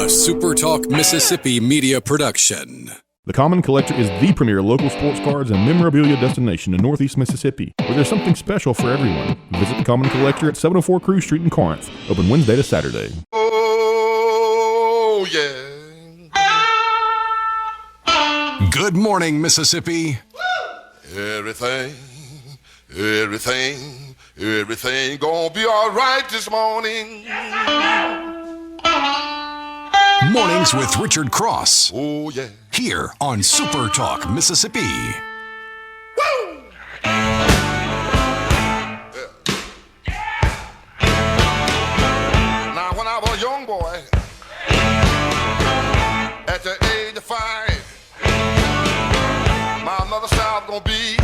SuperTalk Mississippi media production. The Common Collector is the premier local sports cards and memorabilia destination in Northeast Mississippi, where there's something special for everyone. Visit the Common Collector at 704 Cruz Street in Corinth, open Wednesday to Saturday. Oh, yeah. Good morning, Mississippi. Everything gonna be all right this morning. Mornings with Richard Cross. Oh, yeah. Here on SuperTalk Mississippi. Woo! Now, when I was a young boy, at the age of 5, my mother said I was gonna be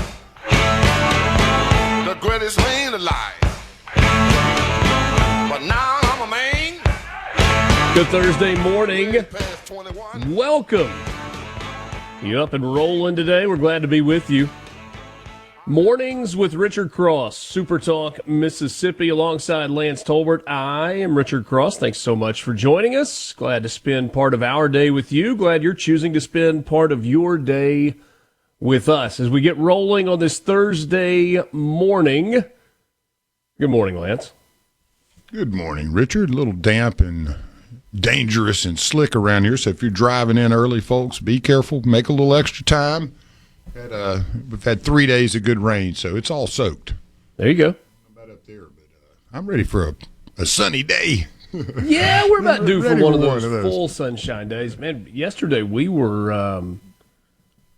the greatest man alive. But now I'm a man. Good Thursday morning. Welcome. You up and rolling today? We're glad to be with you. Mornings with Richard Cross, SuperTalk Mississippi, alongside Lance Tolbert. I am Richard Cross. Thanks so much for joining us. Glad to spend part of our day with you. Glad you're choosing to spend part of your day with us as we get rolling on this Thursday morning. Good morning, Lance. Good morning, Richard. A little damp and dangerous and slick around here, so if you're driving in early, folks, be careful. Make a little extra time. We've had 3 days of good rain, so it's all soaked. There you go. About up there, but I'm ready for a sunny day. Yeah, we're about due for one of those full sunshine days. Man, yesterday we were,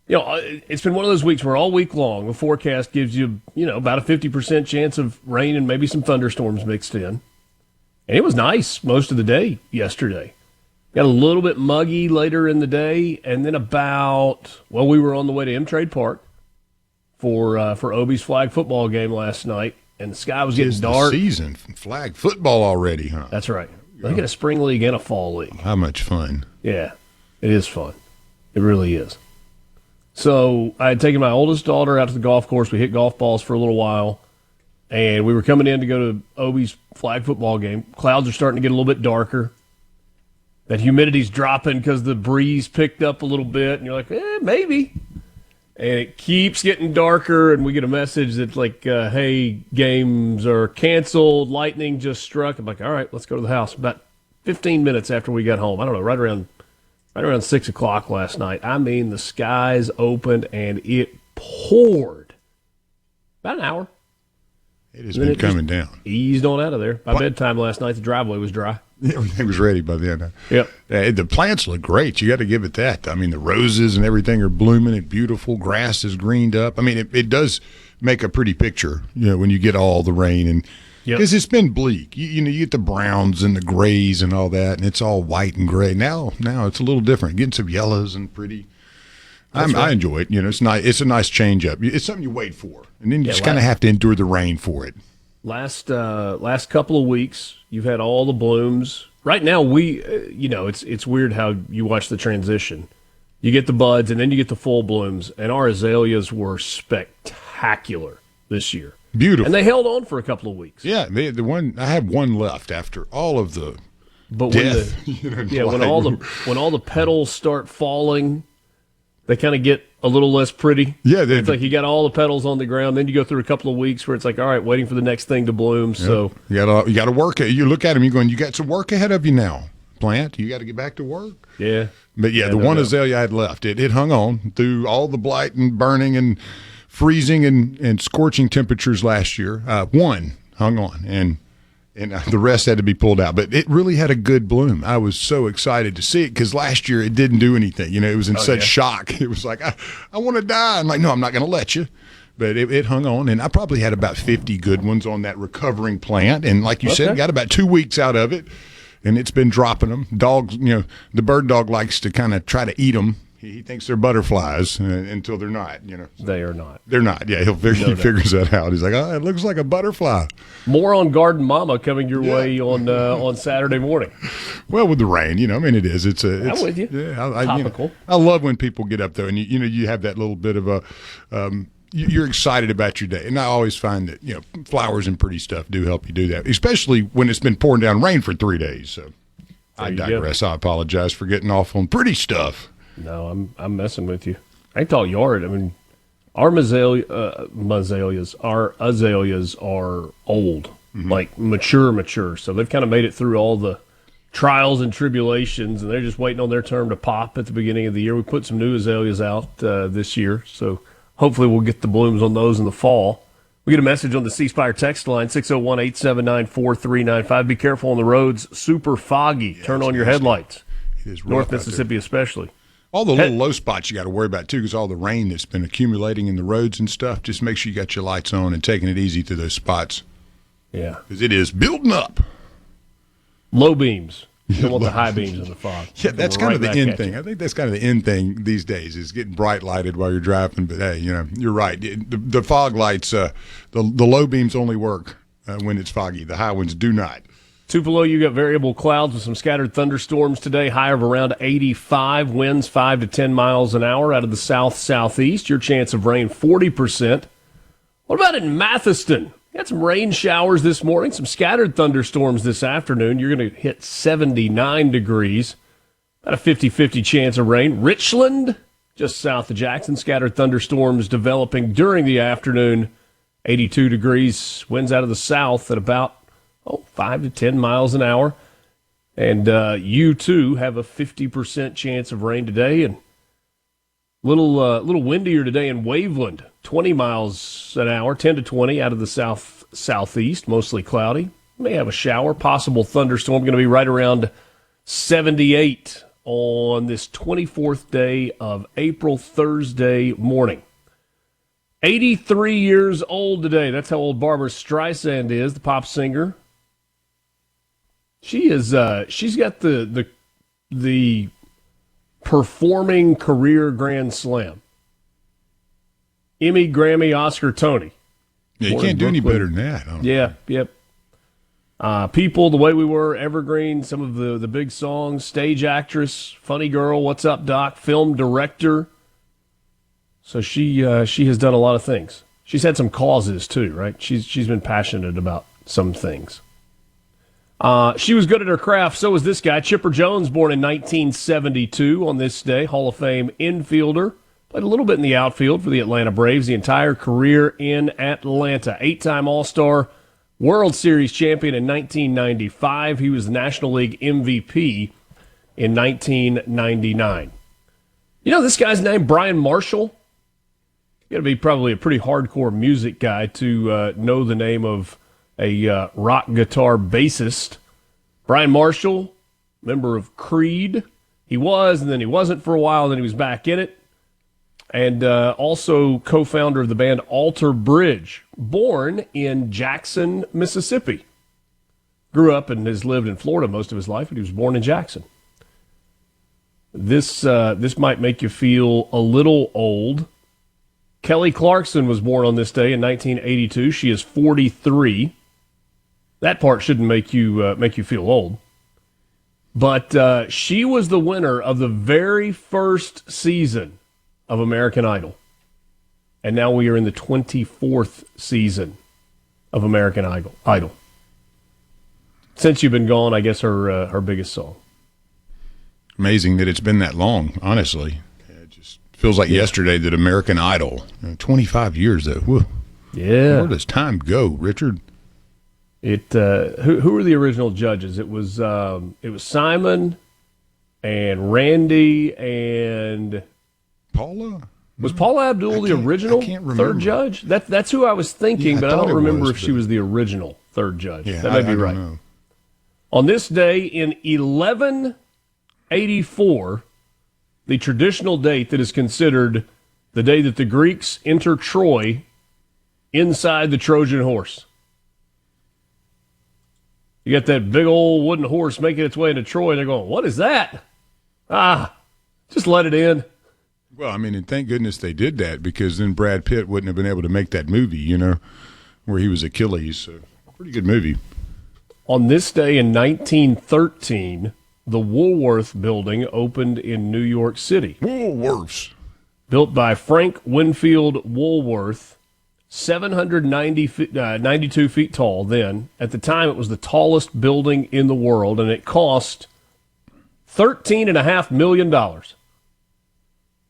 it's been one of those weeks where all week long the forecast gives you, about a 50% chance of rain and maybe some thunderstorms mixed in. And it was nice most of the day yesterday. Got a little bit muggy later in the day, and then we were on the way to M-Trade Park for Obie's flag football game last night, and the sky was getting dark. The season flag football already, huh? That's right. They get a spring league and a fall league. How much fun? Yeah, it is fun. It really is. So I had taken my oldest daughter out to the golf course. We hit golf balls for a little while. And we were coming in to go to Obie's flag football game. Clouds are starting to get a little bit darker. That humidity's dropping because the breeze picked up a little bit. And you're like, maybe. And it keeps getting darker, and we get a message that's like, hey, games are canceled. Lightning just struck. I'm like, all right, let's go to the house. About 15 minutes after we got home. I don't know, right around 6 o'clock last night. I mean, the skies opened, and it poured. About an hour. It has been coming down. Eased on out of there. By bedtime last night, the driveway was dry. Everything was ready by then. Yep. The plants look great. You got to give it that. I mean, the roses and everything are blooming and beautiful. Grass is greened up. I mean, it does make a pretty picture, when you get all the rain. And because it's been bleak. You get the browns and the grays and all that, and it's all white and gray. Now it's a little different. Getting some yellows and pretty. I enjoy it. It's nice. It's a nice change up. It's something you wait for, and then you just kind of have to endure the rain for it. Last couple of weeks, you've had all the blooms. Right now, it's weird how you watch the transition. You get the buds, and then you get the full blooms. And our azaleas were spectacular this year. Beautiful, and they held on for a couple of weeks. Yeah, the one I have one left after all of the. But death, when all the petals start falling. They kind of get a little less pretty. Yeah, it's like you got all the petals on the ground. Then you go through a couple of weeks where it's like, all right, waiting for the next thing to bloom. Yep. So you got to work it. You look at them, you're going, you got some work ahead of you now, plant. You got to get back to work. Yeah, but the one azalea I had left, it hung on through all the blight and burning and freezing and scorching temperatures last year. One hung on, and the rest had to be pulled out. But it really had a good bloom. I was so excited to see it because last year it didn't do anything. It was in such shock. It was like, I want to die. I'm like, no, I'm not going to let you. But it hung on, and I probably had about 50 good ones on that recovering plant. And like you said, got about 2 weeks out of it, and it's been dropping them. Dogs, the bird dog likes to kind of try to eat them. He thinks they're butterflies until they're not, They are not. They're not. Yeah, he figures that out. He's like, it looks like a butterfly. More on Garden Mama coming your way on Saturday morning. Well, with the rain, it is. I'm with you. Yeah, topical. I love when people get up there and you have that little bit of a. You're excited about your day, and I always find that flowers and pretty stuff do help you do that, especially when it's been pouring down rain for 3 days. So. I digress. I apologize for getting off on pretty stuff. No, I'm messing with you. I ain't talking yard. I mean, our our azaleas are old, like mature. So they've kind of made it through all the trials and tribulations, and they're just waiting on their term to pop at the beginning of the year. We put some new azaleas out this year, so hopefully we'll get the blooms on those in the fall. We get a message on the C Spire text line, 601-879-4395. Be careful on the roads. Super foggy. Turn on your headlights. It is North Mississippi especially. All the little low spots you got to worry about, too, because all the rain that's been accumulating in the roads and stuff. Just make sure you got your lights on and taking it easy through those spots. Yeah. Because it is building up. Low beams. You don't want the high beams in the fog. Yeah, that's kind of the end thing. I think that's kind of the end thing these days is getting bright lighted while you're driving. But, hey, you're right. The fog lights, the low beams only work when it's foggy. The high ones do not. Tupelo, you got variable clouds with some scattered thunderstorms today, high of around 85, winds 5 to 10 miles an hour out of the south-southeast. Your chance of rain, 40%. What about in Mathiston? Got some rain showers this morning, some scattered thunderstorms this afternoon. You're going to hit 79 degrees, about a 50-50 chance of rain. Richland, just south of Jackson, scattered thunderstorms developing during the afternoon, 82 degrees, winds out of the south at about 5 to 10 miles an hour. And you, too, have a 50% chance of rain today. And little windier today in Waveland, 20 miles an hour, 10 to 20 out of the southeast, mostly cloudy. May have a shower, possible thunderstorm, going to be right around 78 on this 24th day of April, Thursday morning. 83 years old today. That's how old Barbara Streisand is, the pop singer. She is. She's got the performing career grand slam. Emmy, Grammy, Oscar, Tony. Yeah, you can't do any better than that. Yep. People, The Way We Were, Evergreen, some of the big songs, stage actress, funny girl, What's Up, Doc, film director. So she has done a lot of things. She's had some causes too, right? She's been passionate about some things. She was good at her craft. So was this guy, Chipper Jones, born in 1972 on this day, Hall of Fame infielder. Played a little bit in the outfield for the Atlanta Braves, the entire career in Atlanta. 8-time All-Star, World Series champion in 1995. He was the National League MVP in 1999. You know this guy's name, Brian Marshall? You got to be probably a pretty hardcore music guy to know the name of a rock guitar bassist. Brian Marshall, member of Creed. He was, and then he wasn't for a while, then he was back in it. And also co-founder of the band Alter Bridge, born in Jackson, Mississippi. Grew up and has lived in Florida most of his life, but he was born in Jackson. This might make you feel a little old. Kelly Clarkson was born on this day in 1982. She is 43. That part shouldn't make you feel old. But she was the winner of the very first season of American Idol. And now we are in the 24th season of American Idol. Since you've been gone, I guess her biggest song. Amazing that it's been that long, honestly. It just feels like yesterday that American Idol, 25 years though. Whew. Yeah. Where does time go, Richard? Who were the original judges? It was Simon and Randy and Paula. Was Paula Abdul the original third judge? That's who I was thinking, but I don't remember if she was the original third judge. Yeah, that may be right. Know. On this day in 1184, the traditional date that is considered the day that the Greeks enter Troy inside the Trojan horse. You got that big old wooden horse making its way into Troy, and they're going, what is that? Just let it in. Well, I mean, and thank goodness they did that, because then Brad Pitt wouldn't have been able to make that movie, where he was Achilles. So, pretty good movie. On this day in 1913, the Woolworth Building opened in New York City. Woolworths. Built by Frank Winfield Woolworth, 792 feet tall then. At the time, it was the tallest building in the world, and it cost $13.5 million. A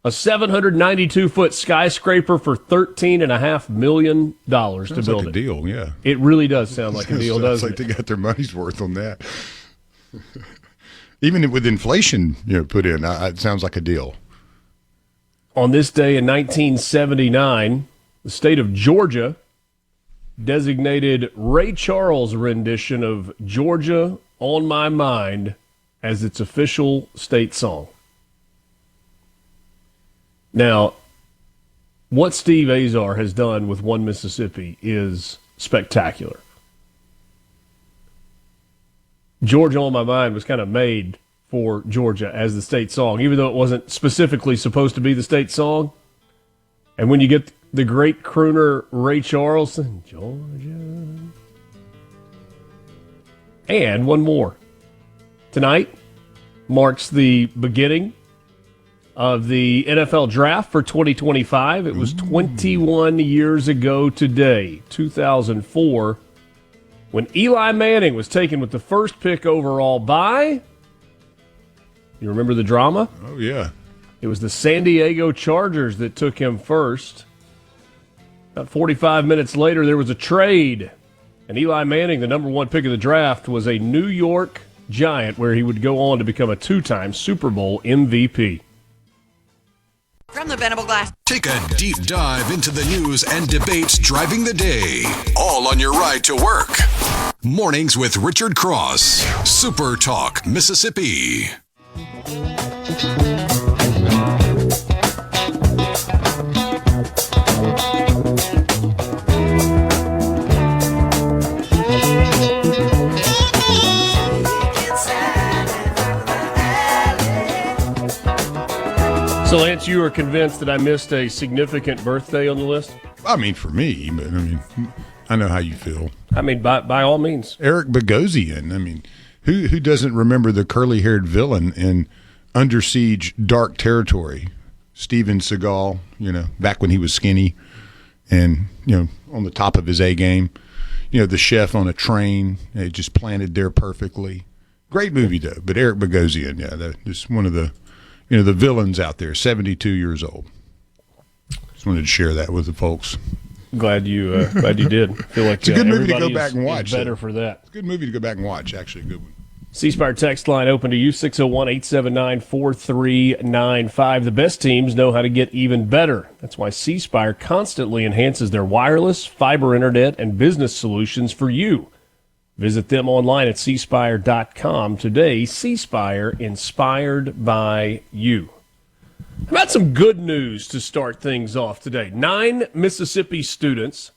792-foot skyscraper for $13.5 million to Sounds build like a it. deal, yeah. It really does sound like a deal, doesn't like it? they got their money's worth on that. Even with inflation, put in, it sounds like a deal. On this day in 1979, the state of Georgia designated Ray Charles' rendition of Georgia on My Mind as its official state song. Now, what Steve Azar has done with One Mississippi is spectacular. Georgia on My Mind was kind of made for Georgia as the state song, even though it wasn't specifically supposed to be the state song. And when you get the great crooner Ray Charles, Georgia. And one more. Tonight marks the beginning of the NFL draft for 2025. It was 21 years ago today, 2004, when Eli Manning was taken with the first pick overall by, you remember the drama? Oh, yeah. It was the San Diego Chargers that took him first. About 45 minutes later, there was a trade, and Eli Manning, the number one pick of the draft, was a New York Giant, where he would go on to become a two-time Super Bowl MVP. From the Venable Glass. Take a deep dive into the news and debates driving the day, all on your ride to work. Mornings with Richard Cross, Super Talk, Mississippi. So, Lance, you are convinced that I missed a significant birthday on the list? I mean, for me, but I know how you feel. I mean, by all means. Eric Bogosian. Who doesn't remember the curly-haired villain in Under Siege Dark Territory? Steven Seagal, back when he was skinny and, on the top of his A game. The chef on a train, just planted there perfectly. Great movie, though. But Eric Bogosian, just one of the, the villains out there, 72 years old. Just wanted to share that with the folks. Glad you did. I feel like it's a good movie to go back and watch. Better for that. It's a good movie to go back and watch. Actually, a good one. C-Spire text line open to you, 601-879-4395. The best teams know how to get even better. That's why C-Spire constantly enhances their wireless, fiber internet, and business solutions for you. Visit them online at cspire.com today. C-Spire, inspired by you. How about some good news to start things off today? 9 Mississippi students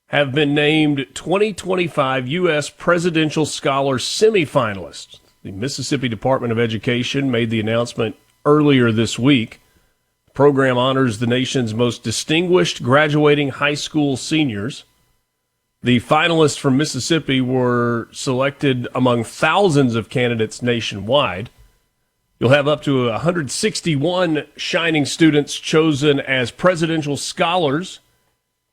have been named 2025 U.S. Presidential Scholar semifinalists. The Mississippi Department of Education made the announcement earlier this week. The program honors the nation's most distinguished graduating high school seniors. The finalists from Mississippi were selected among thousands of candidates nationwide. You'll have up to 161 shining students chosen as presidential scholars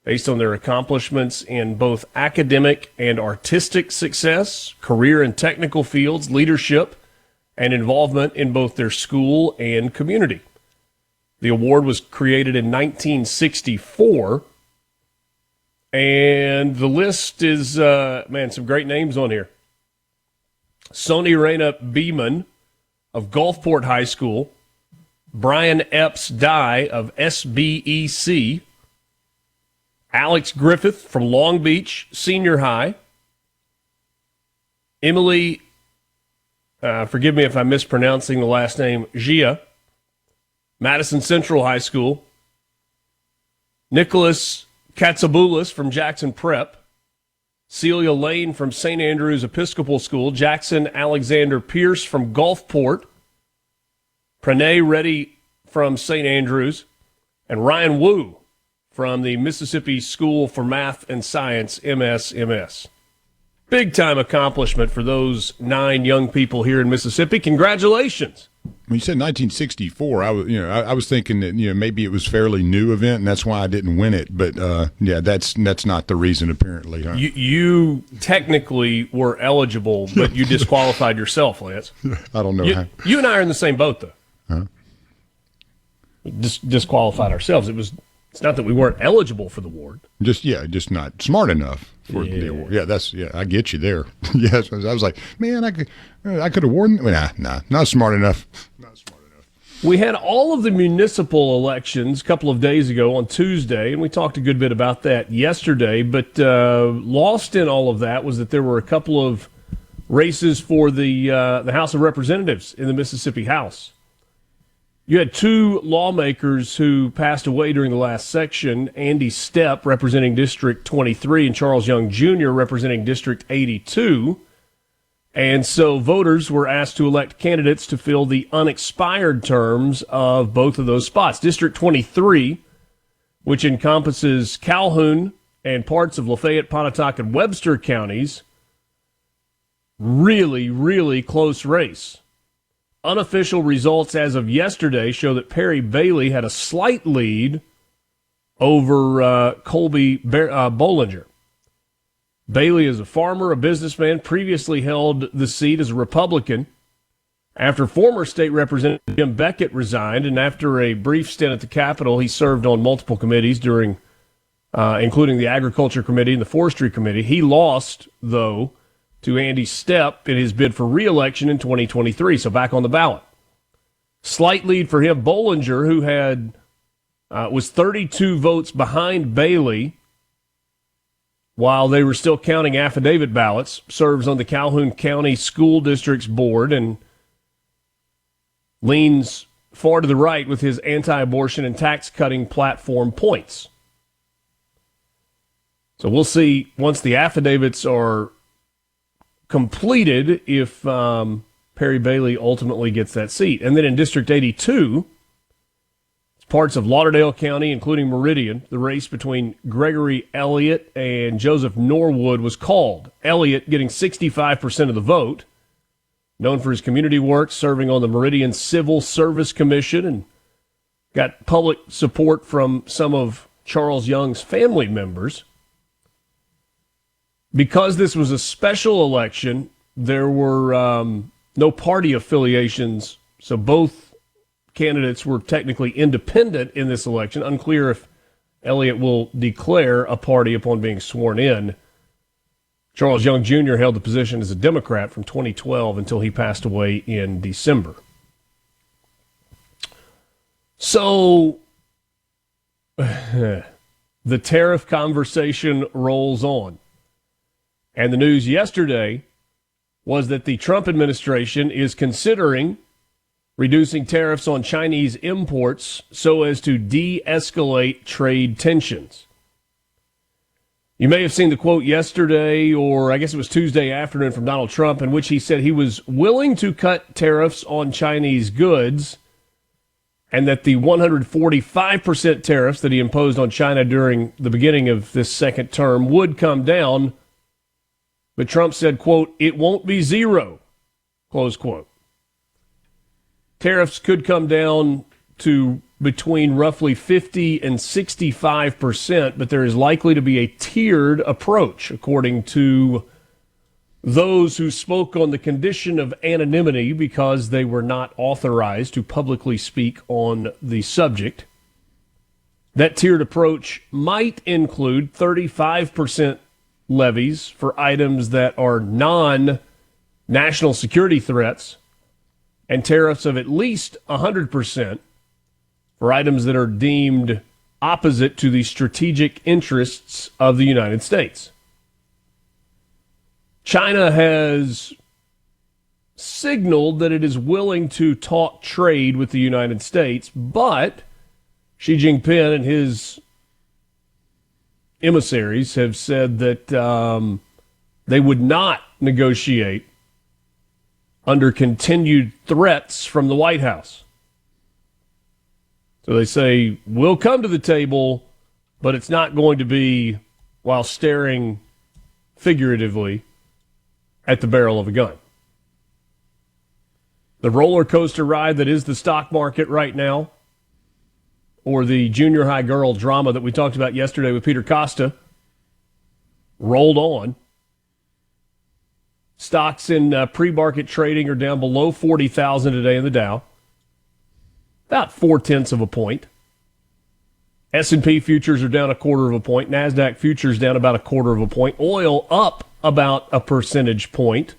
based on their accomplishments in both academic and artistic success, career and technical fields, leadership, and involvement in both their school and community. The award was created in 1964, and the list is, some great names on here. Sony Reyna Beeman of Gulfport High School, Brian Epps Dye of SBEC, Alex Griffith from Long Beach Senior High, Emily, forgive me if I'm mispronouncing the last name, Gia, Madison Central High School, Nicholas Katsaboulis from Jackson Prep, Celia Lane from St. Andrews Episcopal School, Jackson Alexander Pierce from Gulfport, Pranay Reddy from St. Andrews, and Ryan Wu from the Mississippi School for Math and Science, MSMS. Big-time accomplishment for those 9 young people here in Mississippi. Congratulations. When you said 1964, I was thinking that maybe it was a fairly new event, and that's why I didn't win it. But that's not the reason, apparently. Huh? You technically were eligible, but you disqualified yourself, Lance. I don't know. You and I are in the same boat, though. Huh? Disqualified ourselves. It's not that we weren't eligible for the award. Just not smart enough for the award. Yeah, I get you there. Yes, I was like, man, I could have worn. Nah, not smart enough. Not smart enough. We had all of the municipal elections a couple of days ago on Tuesday, and we talked a good bit about that yesterday. But lost in all of that was that there were a couple of races for the House of Representatives in the Mississippi House. You had 2 lawmakers who passed away during the last section, Andy Stepp representing District 23 and Charles Young Jr. representing District 82. And so voters were asked to elect candidates to fill the unexpired terms of both of those spots. District 23, which encompasses Calhoun and parts of Lafayette, Pontotoc, and Webster counties, really, really close race. Unofficial results as of yesterday show that Perry Bailey had a slight lead over Colby Bollinger. Bailey is a farmer, a businessman, previously held the seat as a Republican after former state representative Jim Beckett resigned, and after a brief stint at the Capitol, he served on multiple committees during, including the Agriculture Committee and the Forestry Committee. He lost, though, to Andy Stepp in his bid for re-election in 2023, so back on the ballot. Slight lead for him. Bollinger, who had was 32 votes behind Bailey while they were still counting affidavit ballots, serves on the Calhoun County School District's board and leans far to the right with his anti-abortion and tax-cutting platform points. So we'll see once the affidavits are completed if Perry Bailey ultimately gets that seat. And then in District 82, parts of Lauderdale County, including Meridian, the race between Gregory Elliott and Joseph Norwood was called. Elliott getting 65% of the vote, known for his community work, serving on the Meridian Civil Service Commission, and got public support from some of Charles Young's family members. Because this was a special election, there were no party affiliations, so both candidates were technically independent in this election. Unclear if Elliott will declare a party upon being sworn in. Charles Young Jr. held the position as a Democrat from 2012 until he passed away in December. So the tariff conversation rolls on. And the news yesterday was that the Trump administration is considering reducing tariffs on Chinese imports so as to de-escalate trade tensions. You may have seen the quote yesterday, or I guess it was Tuesday afternoon, from Donald Trump, in which he said he was willing to cut tariffs on Chinese goods and that the 145% tariffs that he imposed on China during the beginning of this second term would come down. But Trump said, quote, "It won't be zero," close quote. Tariffs could come down to between roughly 50 and 65%, but there is likely to be a tiered approach, according to those who spoke on the condition of anonymity because they were not authorized to publicly speak on the subject. That tiered approach might include 35% levies for items that are non-national security threats and tariffs of at least 100% for items that are deemed opposite to the strategic interests of the United States. China has signaled that it is willing to talk trade with the United States, but Xi Jinping and his emissaries have said that they would not negotiate under continued threats from the White House. So they say, we'll come to the table, but it's not going to be while staring figuratively at the barrel of a gun. The roller coaster ride that is the stock market right now, or the junior high girl drama that we talked about yesterday with Peter Costa, rolled on. Stocks in pre-market trading are down below 40,000 today in the Dow, about 0.4 of a point. S&P futures are down 1/4 of a point. NASDAQ futures down about 1/4 of a point. Oil up about a percentage point.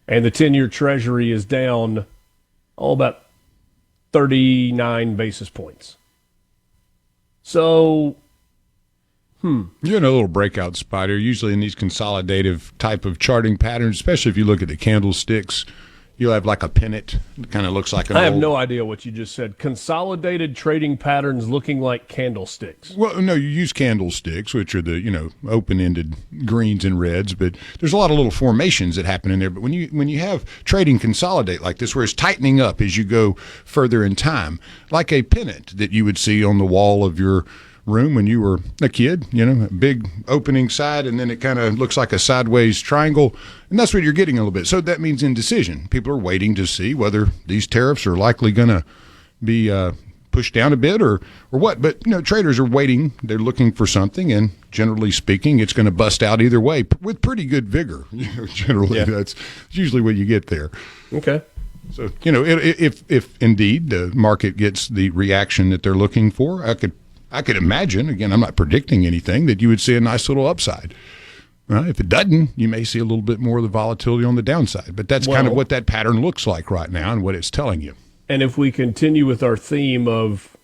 And the 10-year Treasury is down, about 39 basis points. So, You're in a little breakout spot here, usually in these consolidative type of charting patterns, especially if you look at the candlesticks. You'll have like a pennant. It kind of looks like an I have no idea what you just said. Consolidated trading patterns looking like candlesticks. Well, no, you use candlesticks, which are the, open-ended greens and reds, but there's a lot of little formations that happen in there. But when you have trading consolidate like this, where it's tightening up as you go further in time, like a pennant that you would see on the wall of your room when you were a kid, a big opening side, and then it kind of looks like a sideways triangle, and that's what you're getting a little bit. So that means indecision. People are waiting to see whether these tariffs are likely going to be pushed down a bit or what. But traders are waiting. They're looking for something, and generally speaking, it's going to bust out either way with pretty good vigor. Generally, That's usually what you get there. Okay. So if indeed the market gets the reaction that they're looking for, I could imagine, again, I'm not predicting anything, that you would see a nice little upside. If it doesn't, you may see a little bit more of the volatility on the downside. But that's kind of what that pattern looks like right now and what it's telling you. And if we continue with our theme of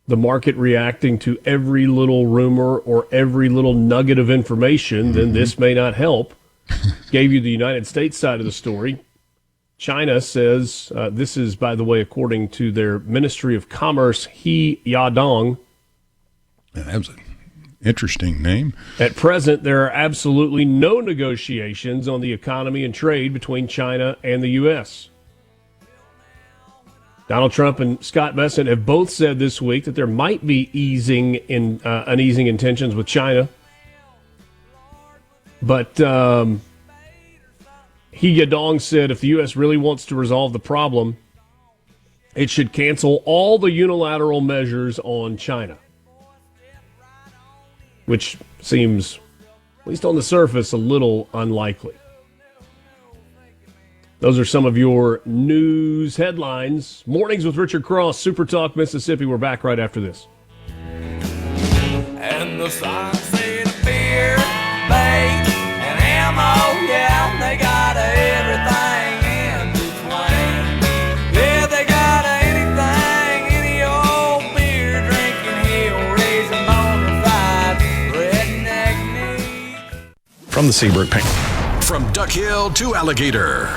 the market reacting to every little rumor or every little nugget of information, then this may not help. Gave you the United States side of the story. China says, this is, by the way, according to their Ministry of Commerce, He Yadong. That's an interesting name. At present, there are absolutely no negotiations on the economy and trade between China and the U.S. Donald Trump and Scott Bessent have both said this week that there might be easing intentions with China. But He Yadong said if the U.S. really wants to resolve the problem, it should cancel all the unilateral measures on China, which seems, at least on the surface, a little unlikely. Those are some of your news headlines. Mornings with Richard Cross, SuperTalk, Mississippi. We're back right after this. And the signs say the beer, bait, and ammo, yeah, they got everything in between. Yeah, they got anything, any old beer drinking, he'll raise a bona fide redneck need. From the Seabrook Paint. From Duck Hill to Alligator,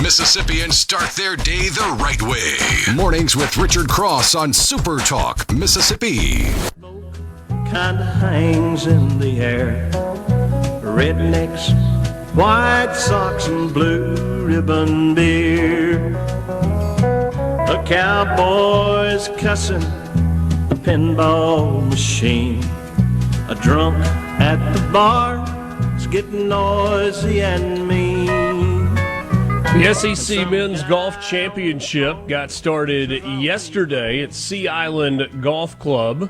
Mississippians start their day the right way. Mornings with Richard Cross on Super Talk, Mississippi. Kinda hangs in the air. Rednecks, white socks, and blue ribbon beer. The cowboys cussing the pinball machine. A drunk at the bar is getting noisy and mean. The SEC Men's Golf Championship got started yesterday at Sea Island Golf Club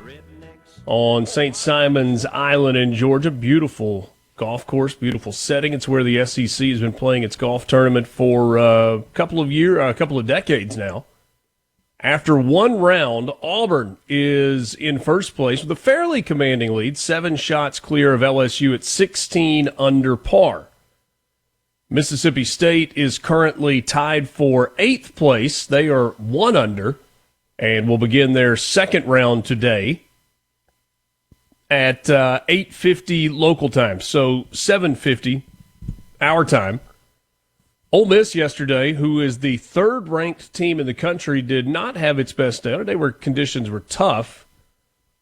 on St. Simon's Island in Georgia. Beautiful golf course, beautiful setting. It's where the SEC has been playing its golf tournament for a couple of decades now. After one round, Auburn is in first place with a fairly commanding lead, 7 shots clear of LSU at 16 under par. Mississippi State is currently tied for 8th place. They are 1 under and will begin their second round today at 8:50 local time, so 7:50 our time. Ole Miss yesterday, who is the 3rd-ranked team in the country, did not have its best day. Today, where conditions were tough.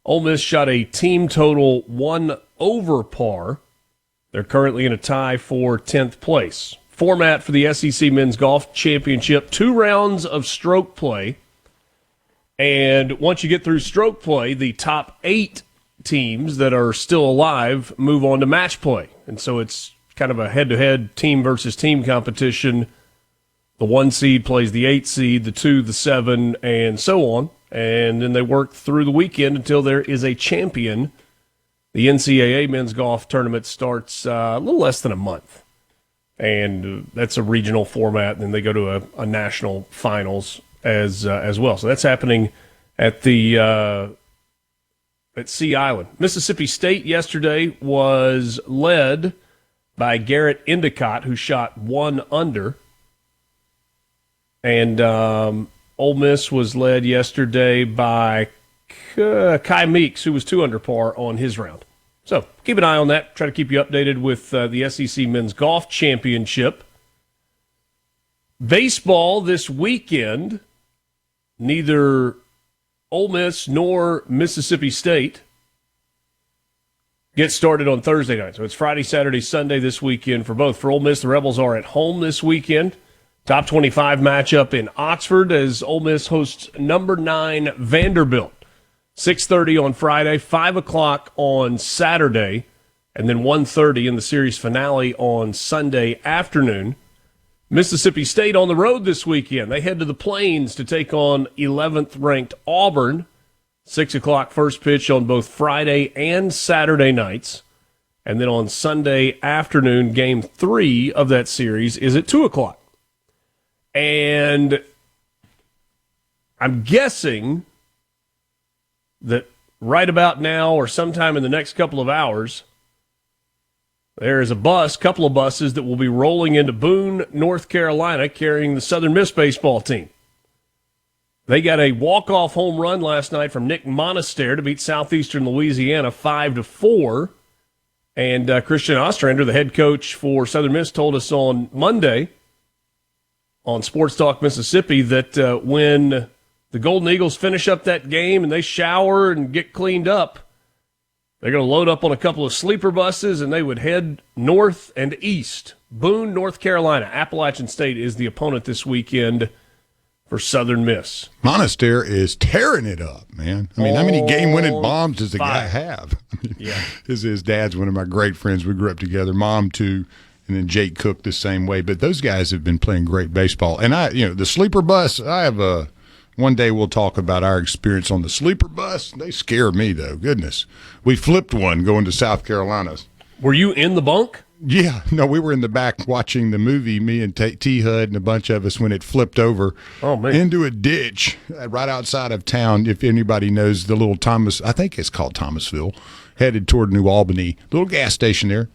Ole Miss shot a team total 1 over par. They're currently in a tie for 10th place. Format for the SEC Men's Golf Championship, 2 rounds of stroke play. And once you get through stroke play, the top 8 teams that are still alive move on to match play. And so it's kind of a head-to-head team versus team competition. The 1 seed plays the 8 seed, the 2, the 7, and so on. And then they work through the weekend until there is a champion. The NCAA men's golf tournament starts a little less than a month. And that's a regional format. And then they go to a national finals as well. So that's happening at the at Sea Island. Mississippi State yesterday was led by Garrett Endicott, who shot 1 under. And Ole Miss was led yesterday by Kai Meeks, who was 2 under par on his round. So keep an eye on that. Try to keep you updated with the SEC Men's Golf Championship. Baseball this weekend, neither Ole Miss nor Mississippi State get started on Thursday night. So it's Friday, Saturday, Sunday this weekend for both. For Ole Miss, the Rebels are at home this weekend. Top 25 matchup in Oxford as Ole Miss hosts number 9 Vanderbilt. 6:30 on Friday, 5 o'clock on Saturday, and then 1:30 in the series finale on Sunday afternoon. Mississippi State on the road this weekend. They head to the Plains to take on 11th-ranked Auburn. 6 o'clock first pitch on both Friday and Saturday nights. And then on Sunday afternoon, Game 3 of that series is at 2 o'clock. And I'm guessing that right about now or sometime in the next couple of hours, there is a couple of buses that will be rolling into Boone, North Carolina, carrying the Southern Miss baseball team. They got a walk-off home run last night from Nick Monaster to beat Southeastern Louisiana 5-4. And Christian Ostrander, the head coach for Southern Miss, told us on Monday on Sports Talk Mississippi that when the Golden Eagles finish up that game and they shower and get cleaned up, they're going to load up on a couple of sleeper buses, and they would head north and east. Boone, North Carolina. Appalachian State is the opponent this weekend for Southern Miss. Monaster is tearing it up, man. I mean, how many game-winning bombs does the guy have? I mean, yeah. His dad's one of my great friends. We grew up together. Mom, too, and then Jake Cook the same way. But those guys have been playing great baseball. And, the sleeper bus, I have a – one day we'll talk about our experience on the sleeper bus. They scare me, though. Goodness. We flipped one going to South Carolina. Were you in the bunk? Yeah. No, we were in the back watching the movie, me and T-Hud and a bunch of us, when it flipped over into a ditch right outside of town. If anybody knows the little I think it's called Thomasville, headed toward New Albany. Little gas station there.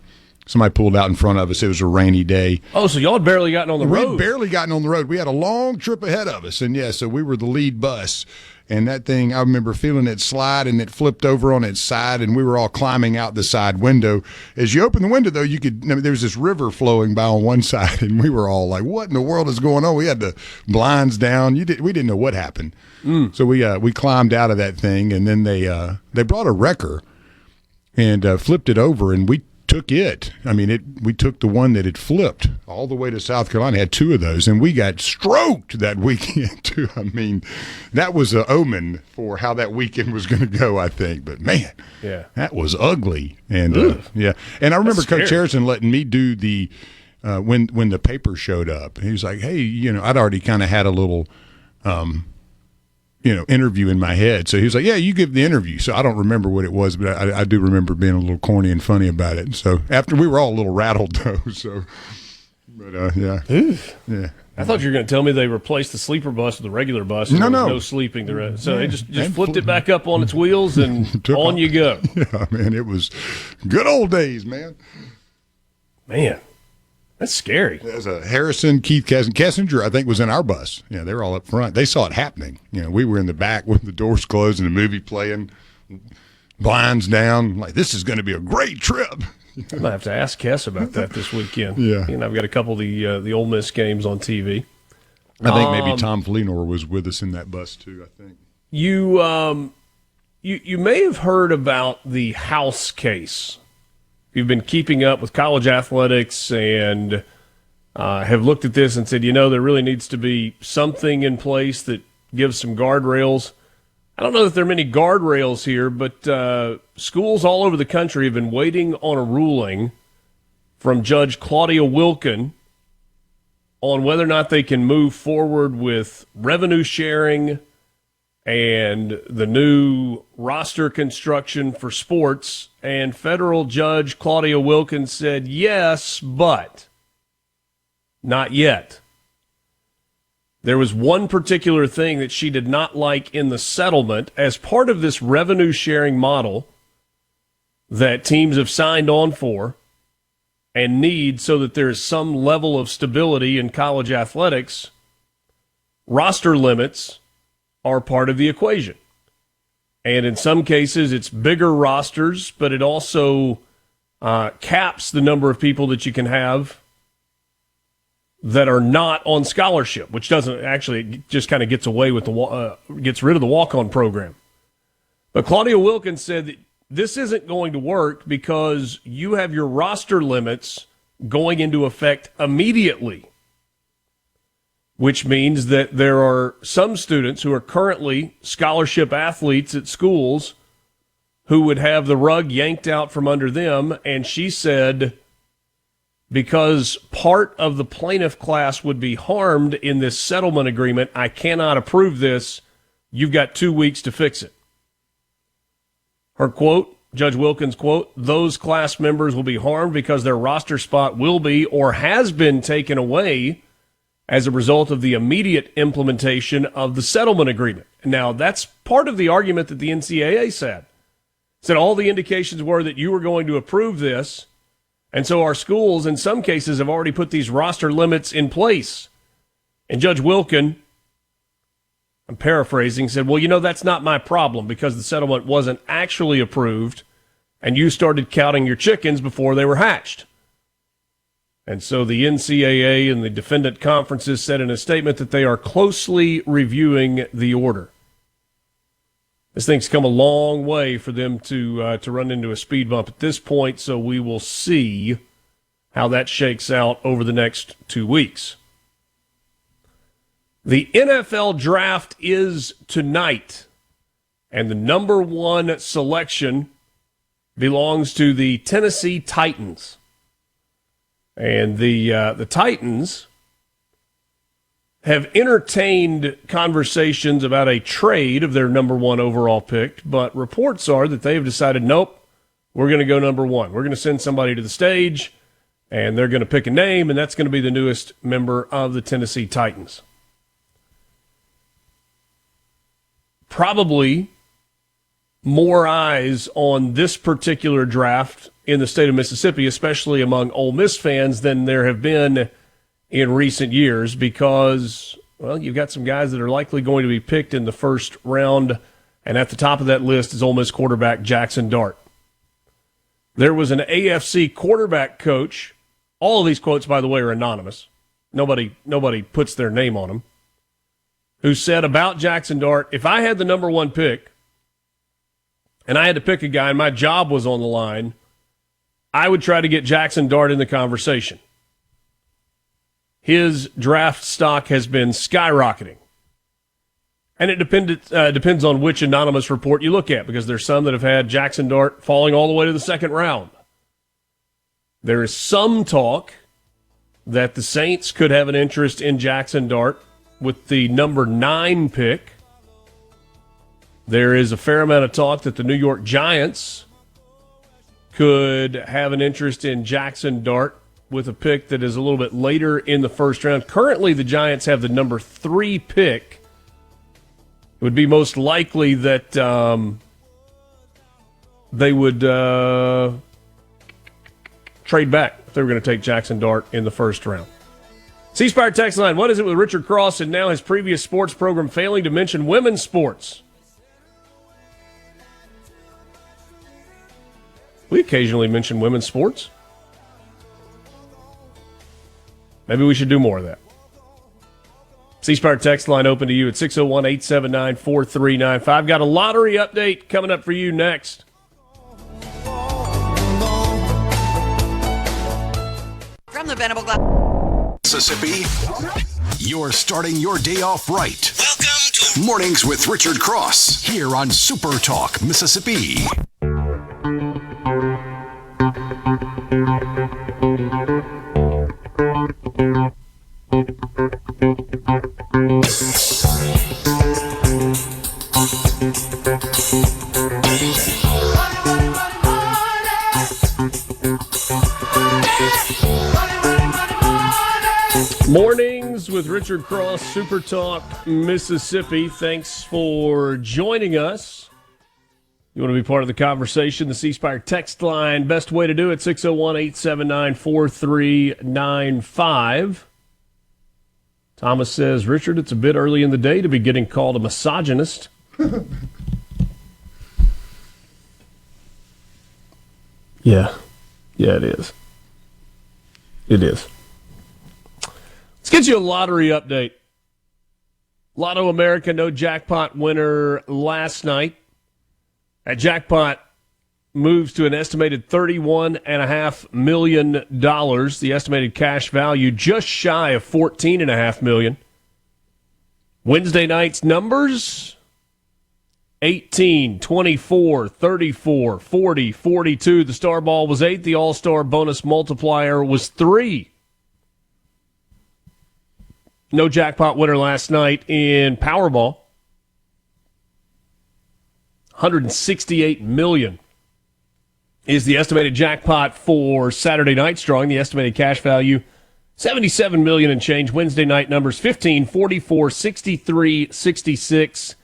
Somebody pulled out in front of us. It was a rainy day. Oh, so y'all had barely gotten on the road. We had barely gotten on the road. We had a long trip ahead of us. And, so we were the lead bus. And that thing, I remember feeling it slide, and it flipped over on its side, and we were all climbing out the side window. As you open the window, though, there was this river flowing by on one side, and we were all like, what in the world is going on? We had the blinds down. We didn't know what happened. So we climbed out of that thing, and then they brought a wrecker and flipped it over, and we took it. I mean, we took the one that had flipped all the way to South Carolina, had 2 of those, and we got stroked that weekend, too. I mean, that was an omen for how that weekend was going to go, I think. But, man, that was ugly. And, And I remember Coach Harrison letting me do the when the paper showed up. He was like, hey, I'd already kind of had a little interview in my head. So he was like, yeah, you give the interview. So I don't remember what it was, but I do remember being a little corny and funny about it. So after we were all a little rattled, though. So, but yeah. I thought you were going to tell me they replaced the sleeper bus with the regular bus. And no sleeping. So they just flipped it back up on its wheels and on you go. Yeah, man, it was good old days, man. Man. That's scary. There's a Harrison, Keith Kessinger, I think, was in our bus. Yeah, they were all up front. They saw it happening. We were in the back with the doors closed and the movie playing, blinds down. Like, this is going to be a great trip. I'm going to have to ask Kess about that this weekend. Yeah. I've got a couple of the Ole Miss games on TV. I think maybe Tom Flenor was with us in that bus, too, I think. You may have heard about the House case. You've been keeping up with college athletics and have looked at this and said, there really needs to be something in place that gives some guardrails. I don't know that there are many guardrails here, but schools all over the country have been waiting on a ruling from Judge Claudia Wilkin on whether or not they can move forward with revenue sharing and the new roster construction for sports. And federal judge Claudia Wilkin said, yes, but not yet. There was one particular thing that she did not like in the settlement as part of this revenue sharing model that teams have signed on for and need so that there is some level of stability in college athletics. Roster limits are part of the equation. And in some cases, it's bigger rosters, but it also caps the number of people that you can have that are not on scholarship, which doesn't actually, it just kind of gets away with gets rid of the walk-on program. But Claudia Wilkins said that this isn't going to work because you have your roster limits going into effect immediately, which means that there are some students who are currently scholarship athletes at schools who would have the rug yanked out from under them. And she said, because part of the plaintiff class would be harmed in this settlement agreement, I cannot approve this. You've got 2 weeks to fix it. Her quote, Judge Wilkins' quote, those class members will be harmed because their roster spot will be or has been taken away as a result of the immediate implementation of the settlement agreement. Now, that's part of the argument that the NCAA said all the indications were that you were going to approve this, and so our schools in some cases have already put these roster limits in place. And Judge Wilkin, I'm paraphrasing, said, well, that's not my problem because the settlement wasn't actually approved and you started counting your chickens before they were hatched. And so the NCAA and the defendant conferences said in a statement that they are closely reviewing the order. This thing's come a long way for them to run into a speed bump at this point, so we will see how that shakes out over the next 2 weeks. The NFL draft is tonight, and the number one selection belongs to the Tennessee Titans. And the Titans have entertained conversations about a trade of their number one overall pick, but reports are that they have decided, nope, we're going to go number one. We're going to send somebody to the stage, and they're going to pick a name, and that's going to be the newest member of the Tennessee Titans. Probably more eyes on this particular draft in the state of Mississippi, especially among Ole Miss fans, than there have been in recent years because, well, you've got some guys that are likely going to be picked in the first round, and at the top of that list is Ole Miss quarterback Jackson Dart. There was an AFC quarterback coach. All of these quotes, by the way, are anonymous. Nobody puts their name on them. Who said about Jackson Dart, if I had the number one pick and I had to pick a guy and my job was on the line, I would try to get Jackson Dart in the conversation. His draft stock has been skyrocketing. And it depends on which anonymous report you look at, because there's some that have had Jackson Dart falling all the way to the second round. There is some talk that the Saints could have an interest in Jackson Dart with the number 9 pick. There is a fair amount of talk that the New York Giants could have an interest in Jackson Dart with a pick that is a little bit later in the first round. Currently, the Giants have the number 3 pick. It would be most likely that they would trade back if they were going to take Jackson Dart in the first round. C-Spire text line, what is it with Richard Cross and now his previous sports program failing to mention women's sports? We occasionally mention women's sports. Maybe we should do more of that. C-Spire text line open to you at 601-879-4395. Got a lottery update coming up for you next. From the Venable Glass. Mississippi, you're starting your day off right. Welcome to Mornings with Richard Cross here on SuperTalk, Mississippi. Mornings with Richard Cross, Super Talk, Mississippi. Thanks for joining us. You want to be part of the conversation, the C Spire text line. Best way to do it, 601-879-4395. Thomas says, Richard, it's a bit early in the day to be getting called a misogynist. Yeah, it is. It is. Let's get you a lottery update. Lotto America, no jackpot winner last night. That jackpot moves to an estimated $31.5 million. The estimated cash value just shy of $14.5 million. Wednesday night's numbers: 18, 24, 34, 40, 42. The star ball was 8. The all-star bonus multiplier was 3. No jackpot winner last night in Powerball. $168 million is the estimated jackpot for Saturday night's drawing. The estimated cash value, $77 million and change. Wednesday night numbers: 15, 44, 63, 66,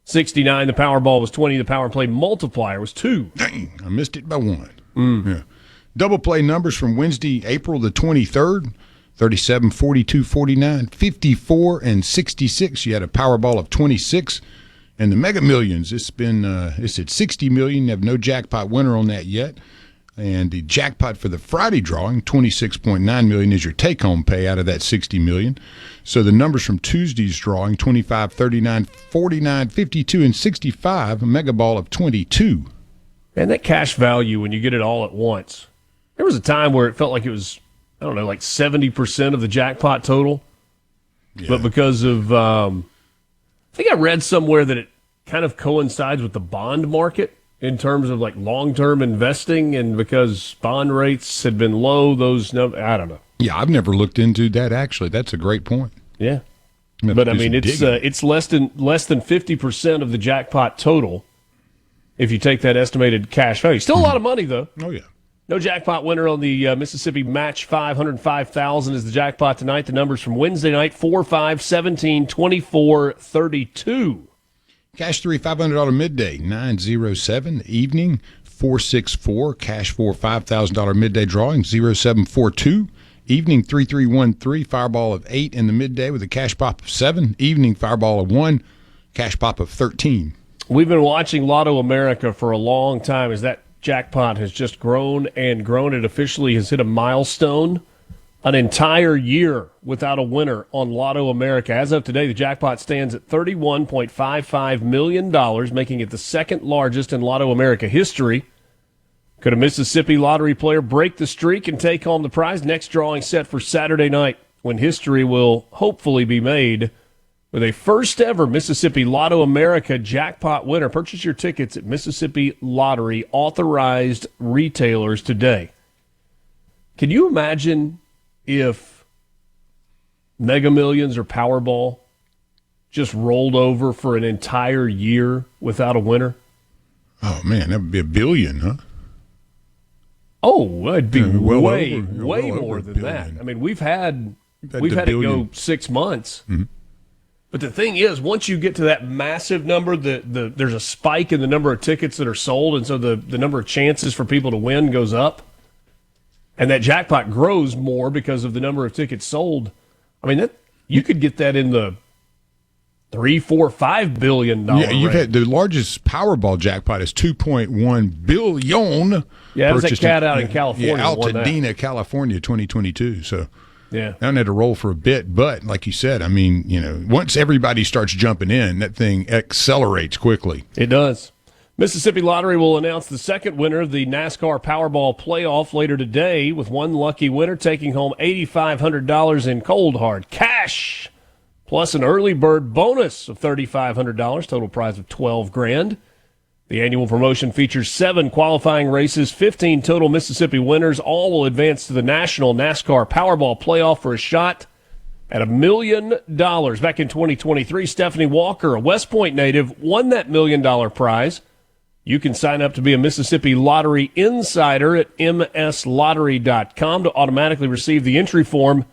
69. The Powerball was 20. The Power Play multiplier was 2. Dang, I missed it by 1. Yeah. Double play numbers from Wednesday, April the 23rd. 37, 42, 49, 54, and 66. You had a Powerball of 26. And the Mega Millions, it's at 60 million. You have no jackpot winner on that yet. And the jackpot for the Friday drawing, 26.9 million, is your take-home pay out of that 60 million. So the numbers from Tuesday's drawing, 25, 39, 49, 52, and 65, a Mega Ball of 22. And that cash value, when you get it all at once, there was a time where it felt like it was, I don't know, like 70% of the jackpot total. Yeah. But because of, I think I read somewhere that it kind of coincides with the bond market in terms of like long-term investing, and because bond rates had been low, those numbers, I don't know. Yeah, I've never looked into that, actually. That's a great point. Yeah. But I mean, it's less than 50% of the jackpot total if you take that estimated cash value. Still a lot of money, though. Oh, yeah. No jackpot winner on the Mississippi Match 505,000 is the jackpot tonight. The numbers from Wednesday night: 4, 5, 17, 24, 32. Cash 3, $500 midday, 907. Evening, 464. Cash 4, $5,000 midday drawing, 0742. Evening, 3313. Fireball of 8 in the midday with a cash pop of 7. Evening, fireball of 1. Cash pop of 13. We've been watching Lotto America for a long time as that jackpot has just grown and grown. It officially has hit a milestone. An entire year without a winner on Lotto America. As of today, the jackpot stands at $31.55 million, making it the second largest in Lotto America history. Could a Mississippi lottery player break the streak and take home the prize? Next drawing set for Saturday night, when history will hopefully be made with a first-ever Mississippi Lotto America jackpot winner. Purchase your tickets at Mississippi Lottery authorized retailers today. Can you imagine if Mega Millions or Powerball just rolled over for an entire year without a winner? Oh, man, that would be $1 billion, huh? Oh, it'd be well way over more than that. I mean, we've had it go 6 months. Mm-hmm. But the thing is, once you get to that massive number, there's a spike in the number of tickets that are sold, and so the number of chances for people to win goes up. And that jackpot grows more because of the number of tickets sold. I mean, you could get that in the $3, $4, $5 billion. Yeah, you've had the largest Powerball jackpot is $2.1 billion. Yeah, there's that cat out in California. Yeah, Altadena, California, 2022. So yeah, I haven't had to roll for a bit, but like you said, I mean, once everybody starts jumping in, that thing accelerates quickly. It does. Mississippi Lottery will announce the second winner of the NASCAR Powerball playoff later today, with one lucky winner taking home $8,500 in cold hard cash, plus an early bird bonus of $3,500, total prize of $12,000. The annual promotion features 7 qualifying races, 15 total Mississippi winners. All will advance to the National NASCAR Powerball Playoff for a shot at $1 million. Back in 2023, Stephanie Walker, a West Point native, won that $1 million prize. You can sign up to be a Mississippi Lottery Insider at mslottery.com to automatically receive the entry form.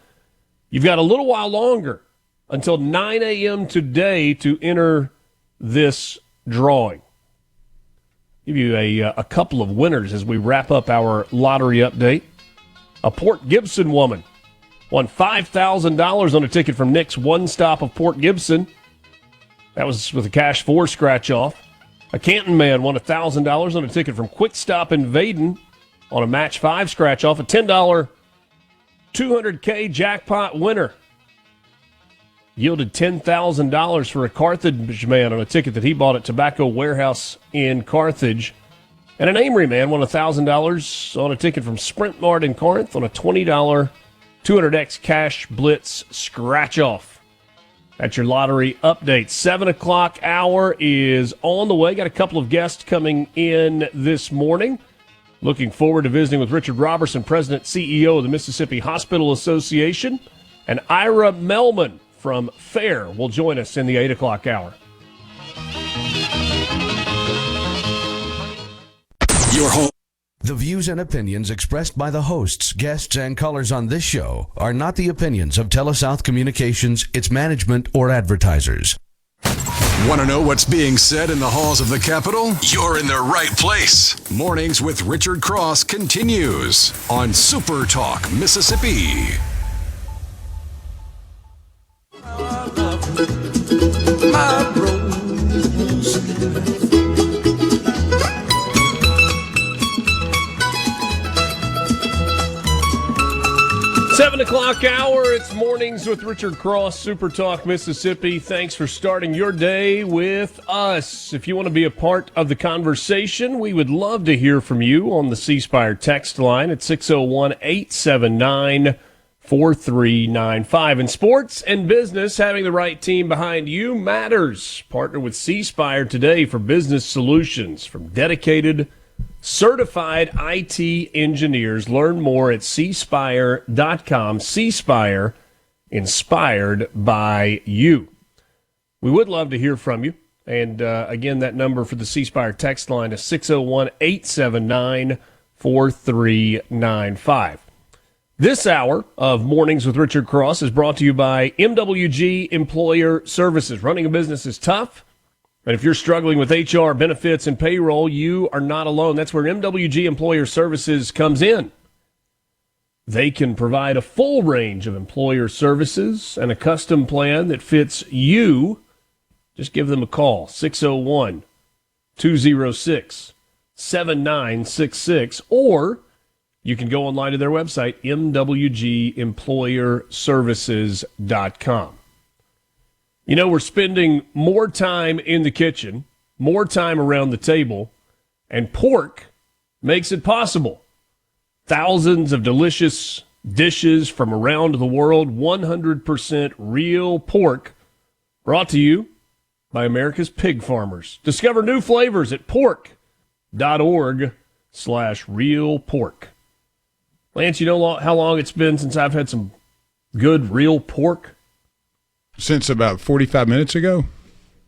You've got a little while longer until 9 a.m. today to enter this drawing. Give you a couple of winners as we wrap up our lottery update. A Port Gibson woman won $5,000 on a ticket from Nick's One Stop of Port Gibson. That was with a Cash 4 scratch-off. A Canton man won $1,000 on a ticket from Quick Stop in Vaden on a Match 5 scratch-off. A $10 200K jackpot winner yielded $10,000 for a Carthage man on a ticket that he bought at Tobacco Warehouse in Carthage. And an Amory man won $1,000 on a ticket from Sprint Mart in Corinth on a $20 200X Cash Blitz scratch-off. That's your lottery update. 7 o'clock hour is on the way. Got a couple of guests coming in this morning. Looking forward to visiting with Richard Roberson, President, CEO of the Mississippi Hospital Association. And Ira Mehlman from FAIR will join us in the 8 o'clock hour. Your home. The views and opinions expressed by the hosts, guests, and callers on this show are not the opinions of TeleSouth Communications, its management, or advertisers. Want to know what's being said in the halls of the Capitol? You're in the right place. Mornings with Richard Cross continues on SuperTalk Mississippi. My rose. 7 o'clock hour, it's Mornings with Richard Cross, SuperTalk Mississippi. Thanks for starting your day with us. If you want to be a part of the conversation, we would love to hear from you on the C Spire text line at 601-879-4395. In sports and business, having the right team behind you matters. Partner with C Spire today for business solutions from dedicated certified IT engineers. Learn more at cspire.com. C-Spire, inspired by you. We would love to hear from you. And again, that number for the C-Spire text line is 601-879-4395. This hour of Mornings with Richard Cross is brought to you by MWG Employer Services. Running a business is tough. And if you're struggling with HR, benefits, and payroll, you are not alone. That's where MWG Employer Services comes in. They can provide a full range of employer services and a custom plan that fits you. Just give them a call, 601-206-7966, or you can go online to their website, mwgemployerservices.com. You know, we're spending more time in the kitchen, more time around the table, and pork makes it possible. Thousands of delicious dishes from around the world, 100% real pork, brought to you by America's pig farmers. Discover new flavors at pork.org/real pork. Lance, you know how long it's been since I've had some good real pork? Since about 45 minutes ago?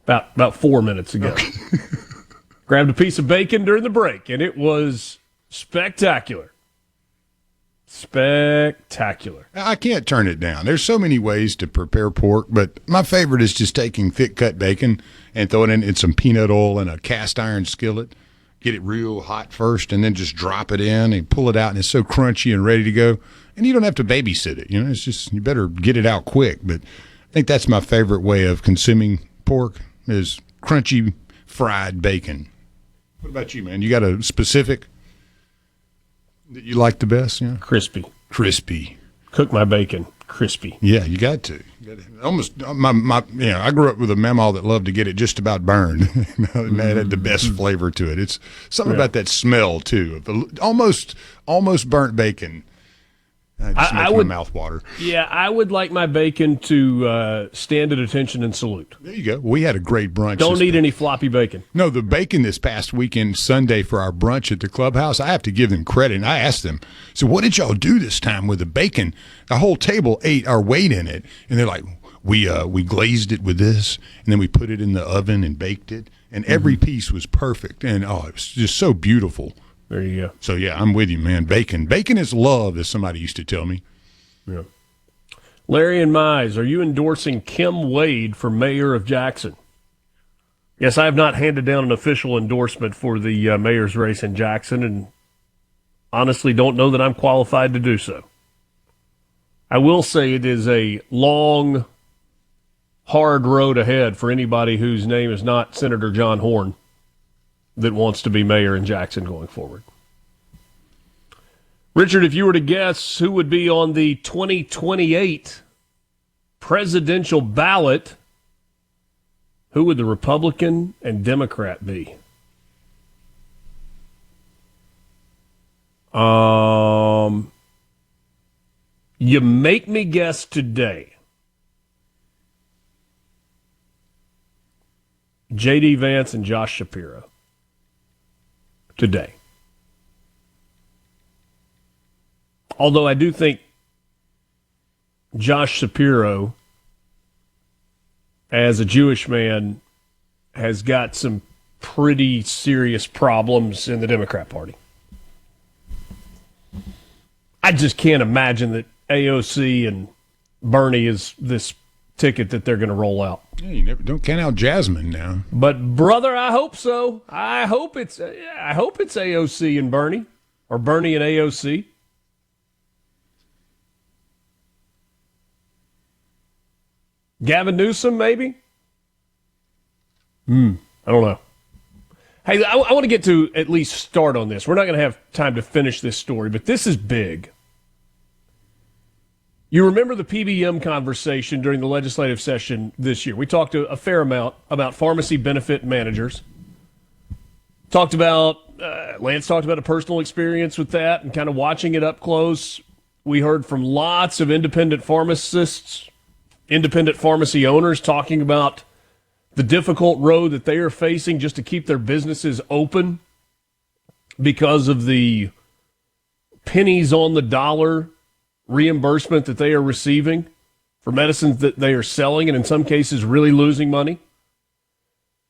About 4 minutes ago. Okay. Grabbed a piece of bacon during the break, and it was spectacular. Spectacular. I can't turn it down. There's so many ways to prepare pork, but my favorite is just taking thick-cut bacon and throwing it in some peanut oil in a cast-iron skillet. Get it real hot first, and then just drop it in and pull it out, and it's so crunchy and ready to go. And you don't have to babysit it. You know, it's just you better get it out quick, but I think that's my favorite way of consuming pork is crunchy fried bacon. What about you, man? You got a specific that you like the best? You know? Crispy. Cook my bacon crispy. Yeah, you got to. Almost I grew up with a mamaw that loved to get it just about burned. And that had the best flavor to it. It's something about that smell too. Of almost burnt bacon. It just makes my mouth water. Yeah, I would like my bacon to stand at attention and salute. There you go. We had a great brunch. Don't need any floppy bacon. No, the bacon this past weekend, Sunday, for our brunch at the clubhouse, I have to give them credit. And I asked them, so what did y'all do this time with the bacon? The whole table ate our weight in it. And they're like, we glazed it with this, and then we put it in the oven and baked it. And every piece was perfect. And, it was just so beautiful. There you go. So, yeah, I'm with you, man. Bacon is love, as somebody used to tell me. Yeah. Larry and Mize, are you endorsing Kim Wade for mayor of Jackson? Yes, I have not handed down an official endorsement for the mayor's race in Jackson, and honestly don't know that I'm qualified to do so. I will say it is a long, hard road ahead for anybody whose name is not Senator John Horn that wants to be mayor in Jackson going forward. Richard, if you were to guess who would be on the 2028 presidential ballot, who would the Republican and Democrat be? You make me guess today. J.D. Vance and Josh Shapiro. Today. Although I do think Josh Shapiro, as a Jewish man, has got some pretty serious problems in the Democrat Party. I just can't imagine that AOC and Bernie is this ticket that they're going to roll out. Yeah, you never don't count out Jasmine now. But brother, I hope so. I hope it's AOC and Bernie, or Bernie and AOC. Gavin Newsom, maybe? I don't know. Hey, I want to get to at least start on this. We're not going to have time to finish this story, but this is big. You remember the PBM conversation during the legislative session this year. We talked a fair amount about pharmacy benefit managers. Lance talked about a personal experience with that and kind of watching it up close. We heard from lots of independent pharmacists, independent pharmacy owners talking about the difficult road that they are facing just to keep their businesses open because of the pennies on the dollar reimbursement that they are receiving for medicines that they are selling and in some cases really losing money.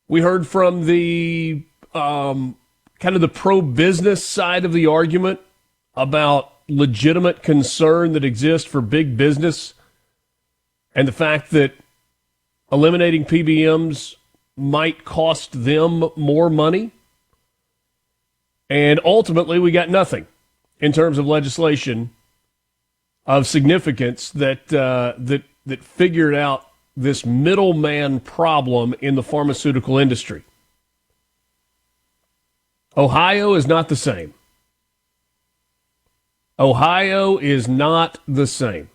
We heard from the kind of the pro-business side of the argument about legitimate concern that exists for big business and the fact that eliminating PBMs might cost them more money. And ultimately, we got nothing in terms of legislation of significance that figured out this middleman problem in the pharmaceutical industry. Ohio is not the same. Ohio is not the same.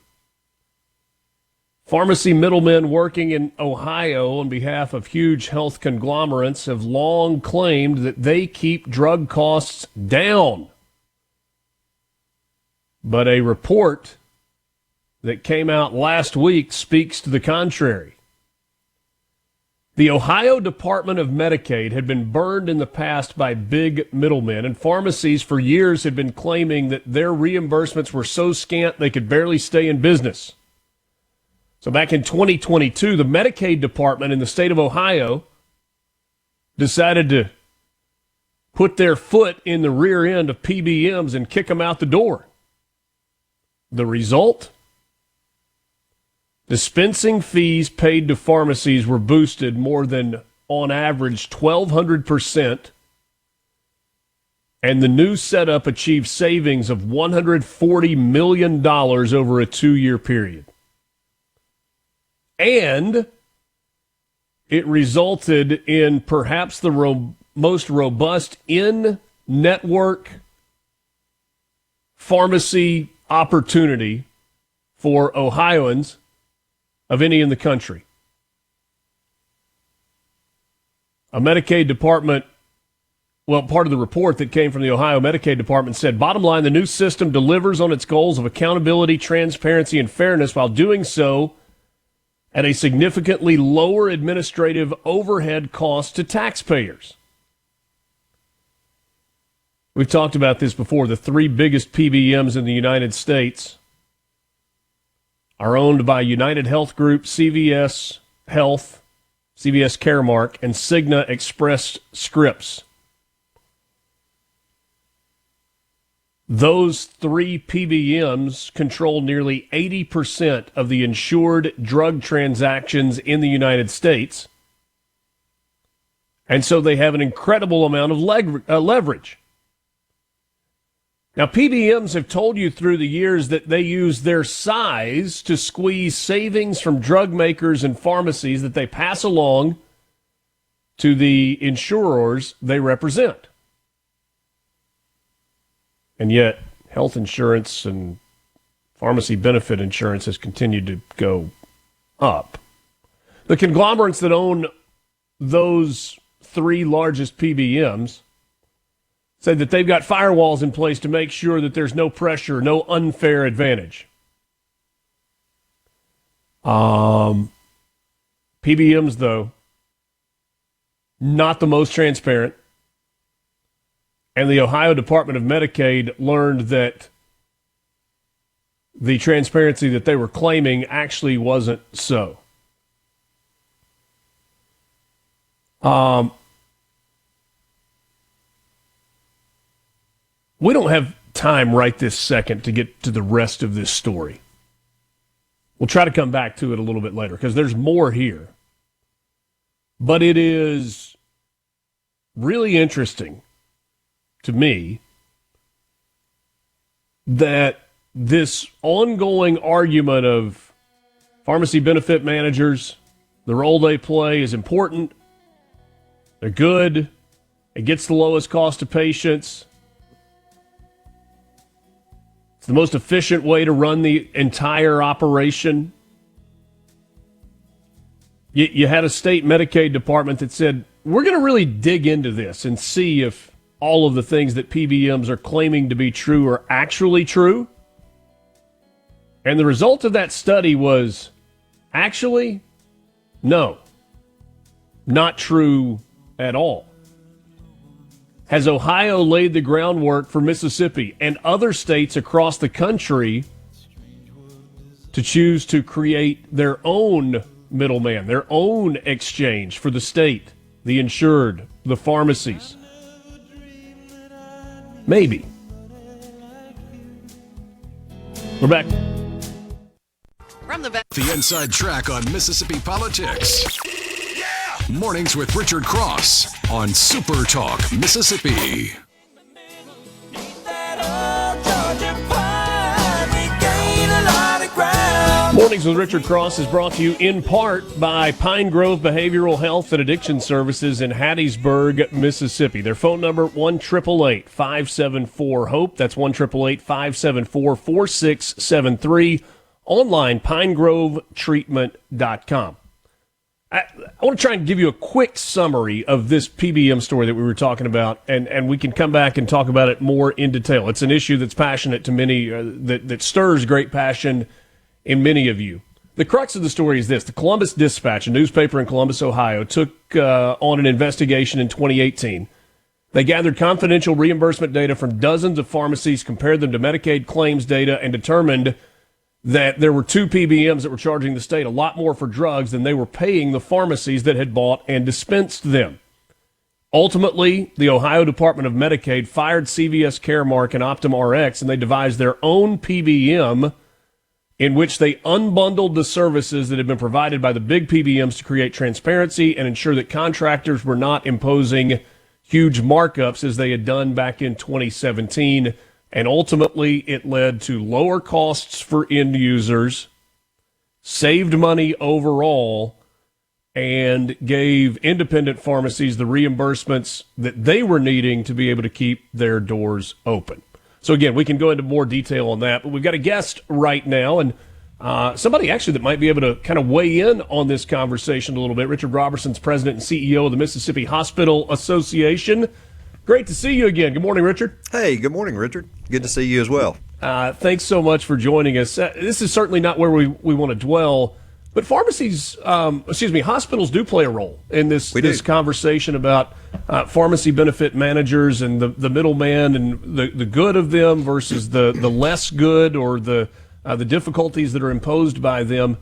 Pharmacy middlemen working in Ohio on behalf of huge health conglomerates have long claimed that they keep drug costs down. But a report that came out last week speaks to the contrary. The Ohio Department of Medicaid had been burned in the past by big middlemen, and pharmacies for years had been claiming that their reimbursements were so scant they could barely stay in business. So back in 2022, the Medicaid department in the state of Ohio decided to put their foot in the rear end of PBMs and kick them out the door. The result? Dispensing fees paid to pharmacies were boosted more than, on average, 1,200%, and the new setup achieved savings of $140 million over a 2-year period. And it resulted in perhaps the most robust in-network pharmacy opportunity for Ohioans of any in the country. A Medicaid department part of the report that came from the Ohio Medicaid Department said, bottom line, the new system delivers on its goals of accountability, transparency, and fairness while doing so at a significantly lower administrative overhead cost to taxpayers. We've talked about this before. The three biggest PBMs in the United States are owned by United Health Group, CVS Health, CVS Caremark, and Cigna Express Scripts. Those three PBMs control nearly 80% of the insured drug transactions in the United States. And so they have an incredible amount of leverage. Now, PBMs have told you through the years that they use their size to squeeze savings from drug makers and pharmacies that they pass along to the insurers they represent. And yet, health insurance and pharmacy benefit insurance has continued to go up. The conglomerates that own those three largest PBMs said that they've got firewalls in place to make sure that there's no pressure, no unfair advantage. PBMs, though, not the most transparent. And the Ohio Department of Medicaid learned that the transparency that they were claiming actually wasn't so. We don't have time right this second to get to the rest of this story. We'll try to come back to it a little bit later because there's more here. But it is really interesting to me that this ongoing argument of pharmacy benefit managers, the role they play is important. They're good. It gets the lowest cost to patients. It's the most efficient way to run the entire operation. You had a state Medicaid department that said, we're going to really dig into this and see if all of the things that PBMs are claiming to be true are actually true. And the result of that study was actually, no, not true at all. Has Ohio laid the groundwork for Mississippi and other states across the country to choose to create their own middleman, their own exchange for the state, the insured, the pharmacies? Maybe. We're back. From the Inside Track on Mississippi politics. Mornings with Richard Cross on SuperTalk Mississippi. Mornings with Richard Cross is brought to you in part by Pine Grove Behavioral Health and Addiction Services in Hattiesburg, Mississippi. Their phone number, 1-888-574-HOPE. That's 1-888-574-4673. Online, pinegrovetreatment.com. I want to try and give you a quick summary of this PBM story that we were talking about, and we can come back and talk about it more in detail. It's an issue that's passionate to many, that stirs great passion in many of you. The crux of the story is this. The Columbus Dispatch, a newspaper in Columbus, Ohio, took on an investigation in 2018. They gathered confidential reimbursement data from dozens of pharmacies, compared them to Medicaid claims data, and determined that there were two PBMs that were charging the state a lot more for drugs than they were paying the pharmacies that had bought and dispensed them. Ultimately, the Ohio Department of Medicaid fired CVS Caremark and Optum Rx, and they devised their own PBM in which they unbundled the services that had been provided by the big PBMs to create transparency and ensure that contractors were not imposing huge markups as they had done back in 2017. And ultimately, it led to lower costs for end users, saved money overall, and gave independent pharmacies the reimbursements that they were needing to be able to keep their doors open. So again, we can go into more detail on that, but we've got a guest right now, and somebody actually that might be able to kind of weigh in on this conversation a little bit. Richard Roberson's president and CEO of the Mississippi Hospital Association. Great to see you again. Good morning, Richard. Hey, good morning, Richard. Good to see you as well. Thanks so much for joining us. This is certainly not where we want to dwell, but hospitals do play a role in this conversation about pharmacy benefit managers and the middleman and the good of them versus the less good or the difficulties that are imposed by them.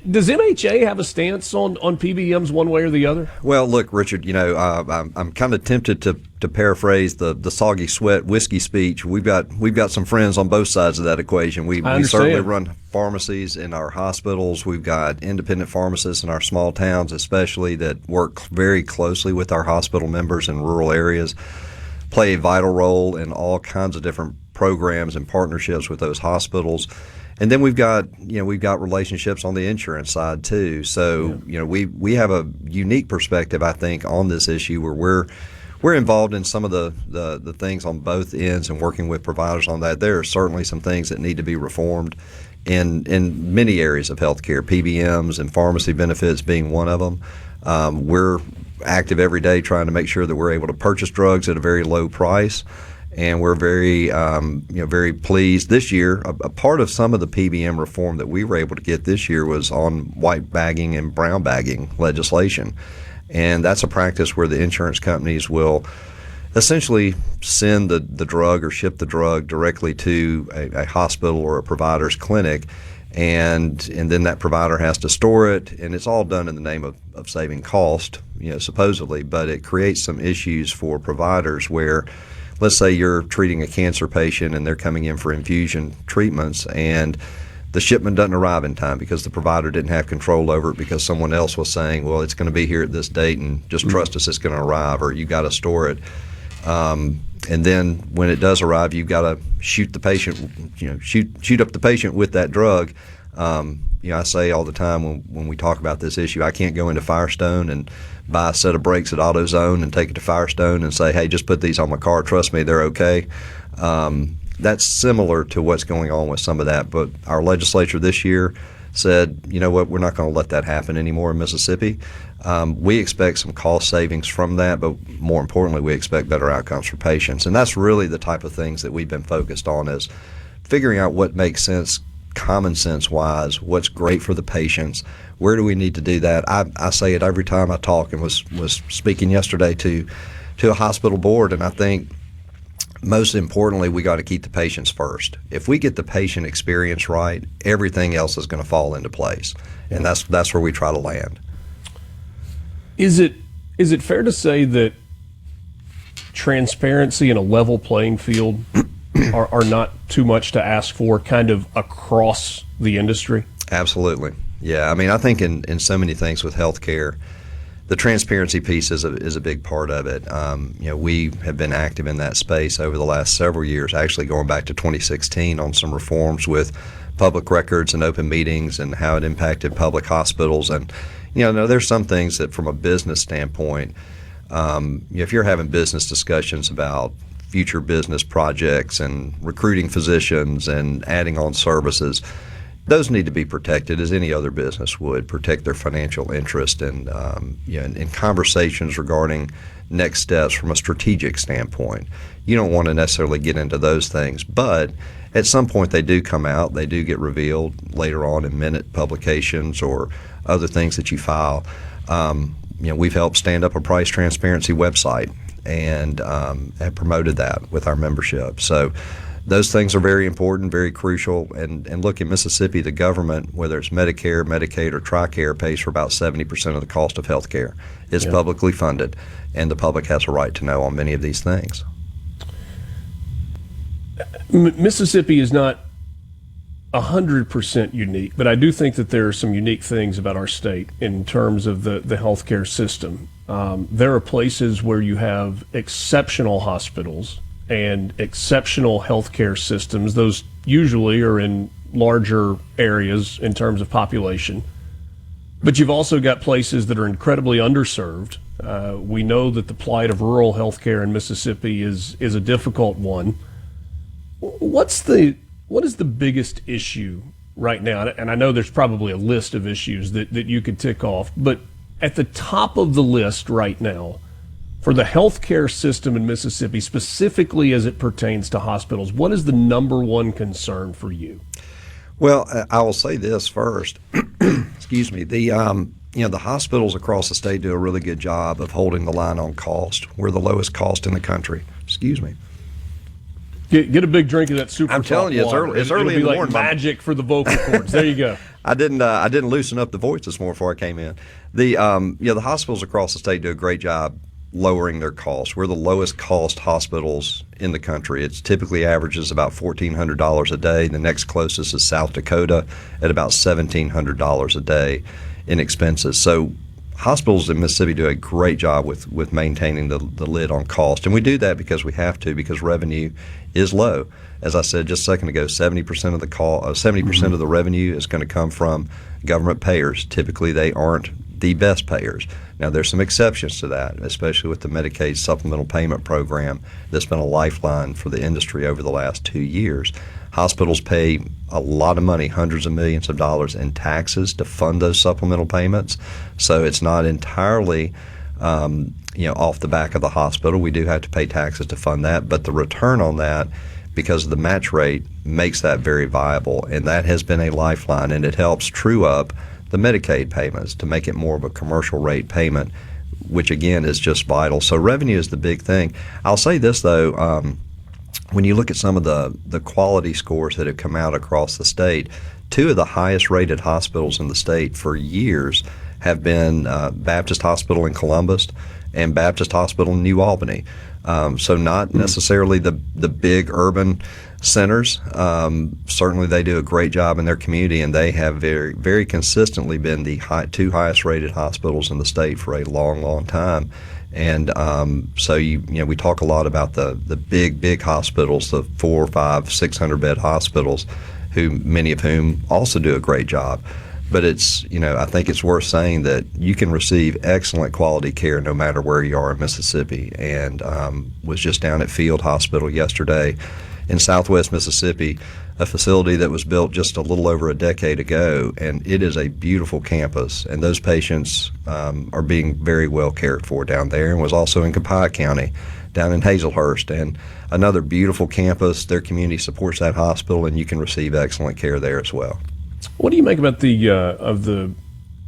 Does MHA have a stance on PBMs one way or the other? Well, look, Richard, I'm kind of tempted to paraphrase the soggy sweat whiskey speech. We've got some friends on both sides of that equation. We certainly run pharmacies in our hospitals. We've got independent pharmacists in our small towns, especially, that work very closely with our hospital members in rural areas, play a vital role in all kinds of different programs and partnerships with those hospitals. And then we've got relationships on the insurance side too. So we have a unique perspective, I think, on this issue where we're involved in some of the things on both ends and working with providers on that. There are certainly some things that need to be reformed in many areas of healthcare, PBMs and pharmacy benefits being one of them. We're active every day trying to make sure that we're able to purchase drugs at a very low price. And we're very, very pleased this year. A part of some of the PBM reform that we were able to get this year was on white bagging and brown bagging legislation. And that's a practice where the insurance companies will essentially send the drug or ship the drug directly to a hospital or a provider's clinic. And then that provider has to store it. And it's all done in the name of saving cost, supposedly. But it creates some issues for providers where, let's say you're treating a cancer patient and they're coming in for infusion treatments and the shipment doesn't arrive in time because the provider didn't have control over it because someone else was saying, well, it's going to be here at this date and just trust us, it's going to arrive, or you got to store it. And then when it does arrive, you've got to shoot the patient, shoot up the patient with that drug. I say all the time when we talk about this issue, I can't go into Firestone and buy a set of brakes at AutoZone and take it to Firestone and say, hey, just put these on my car. Trust me, they're okay. That's similar to what's going on with some of that. But our legislature this year said, you know what, we're not going to let that happen anymore in Mississippi. We expect some cost savings from that, but more importantly, we expect better outcomes for patients. And that's really the type of things that we've been focused on, is figuring out what makes sense common sense wise, what's great for the patients, where do we need to do that. I say it every time I talk, and was speaking yesterday to a hospital board, and I think most importantly, we got to keep the patients first. If we get the patient experience right, everything else is going to fall into place, and that's where we try to land. Is it fair to say that transparency and a level playing field are not too much to ask for, kind of across the industry? Absolutely. Yeah. I mean, I think in so many things with healthcare, the transparency piece is a big part of it. We have been active in that space over the last several years, actually going back to 2016 on some reforms with public records and open meetings and how it impacted public hospitals. And, there's some things that from a business standpoint, if you're having business discussions about future business projects and recruiting physicians and adding on services, those need to be protected as any other business would, protect their financial interest and in conversations regarding next steps from a strategic standpoint. You don't want to necessarily get into those things, but at some point they do come out, they do get revealed later on in minute publications or other things that you file. We've helped stand up a price transparency website and have promoted that with our membership. So those things are very important, very crucial. And look, in Mississippi, the government, whether it's Medicare, Medicaid, or TRICARE, pays for about 70% of the cost of health care. It's publicly funded, and the public has a right to know on many of these things. Mississippi is not 100% unique, but I do think that there are some unique things about our state in terms of the healthcare system. There are places where you have exceptional hospitals and exceptional healthcare systems. Those usually are in larger areas in terms of population. But you've also got places that are incredibly underserved. We know that the plight of rural healthcare in Mississippi is a difficult one. What is the biggest issue right now? And I know there's probably a list of issues that you could tick off, but at the top of the list right now For the healthcare system in Mississippi, specifically as it pertains to hospitals, what is the number one concern for you? Well, I will say this first. Excuse me. The hospitals across the state do a really good job of holding the line on cost. We're the lowest cost in the country. Excuse me. Get a big drink of that SuperTalk. I'm telling you, it's early It'll in be the like morning. Magic for the vocal cords. There you go. I didn't loosen up the voice this morning before I came in. The hospitals across the state do a great job lowering their costs. We're the lowest cost hospitals in the country. It's typically averages about $1,400 a day. The next closest is South Dakota at about $1,700 a day in expenses. So hospitals in Mississippi do a great job with maintaining the lid on cost. And we do that because we have to, because revenue is low. As I said just a second ago, 70% of the 70% of the revenue is going to come from government payers. Typically, they aren't the best payers. Now, there's some exceptions to that, especially with the Medicaid supplemental payment program that's been a lifeline for the industry over the last 2 years. Hospitals pay a lot of money, hundreds of millions of dollars in taxes to fund those supplemental payments. So it's not entirely off the back of the hospital. We do have to pay taxes to fund that, but the return on that, because of the match rate, makes that very viable. And that has been a lifeline, and it helps true up the Medicaid payments to make it more of a commercial rate payment, which again is just vital. So revenue is the big thing. I'll say this though, when you look at some of the quality scores that have come out across the state, two of the highest rated hospitals in the state for years have been Baptist Hospital in Columbus and Baptist Hospital in New Albany. So not necessarily the big urban centers. Certainly they do a great job in their community, and they have very, very consistently been the two highest rated hospitals in the state for a long, long time. And so we talk a lot about the big hospitals, the 400, 500, 600 bed hospitals, many of whom also do a great job. But it's, I think it's worth saying that you can receive excellent quality care no matter where you are in Mississippi. And was just down at Field Hospital yesterday in Southwest Mississippi, a facility that was built just a little over a decade ago, and it is a beautiful campus. And those patients are being very well cared for down there, and was also in Copiah County, down in Hazelhurst, and another beautiful campus. Their community supports that hospital, and you can receive excellent care there as well. What do you make about the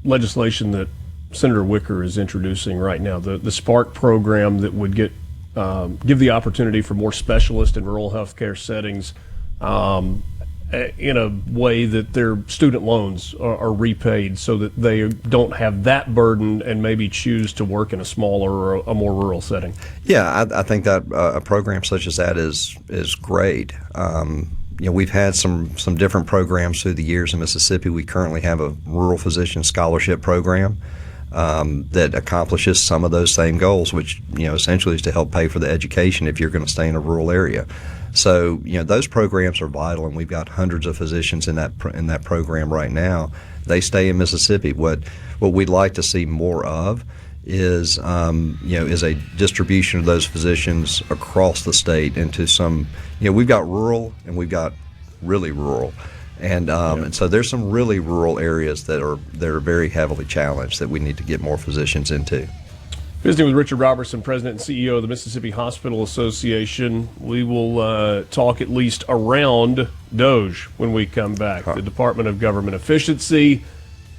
legislation that Senator Wicker is introducing right now, the Spark program that would give the opportunity for more specialists in rural healthcare settings in a way that their student loans are repaid, so that they don't have that burden and maybe choose to work in a smaller or a more rural setting? Yeah, I think that a program such as that is great. We've had some different programs through the years in Mississippi. We currently have a rural physician scholarship program that accomplishes some of those same goals, which essentially is to help pay for the education if you're going to stay in a rural area. So those programs are vital, and we've got hundreds of physicians in that program right now. They stay in Mississippi. What we'd like to see more of is a distribution of those physicians across the state into some. We've got rural and we've got really rural. And so there's some really rural areas that are very heavily challenged that we need to get more physicians into. Visiting with Richard Roberson, President and CEO of the Mississippi Hospital Association. We will talk at least around DOGE when we come back, the Department of Government Efficiency.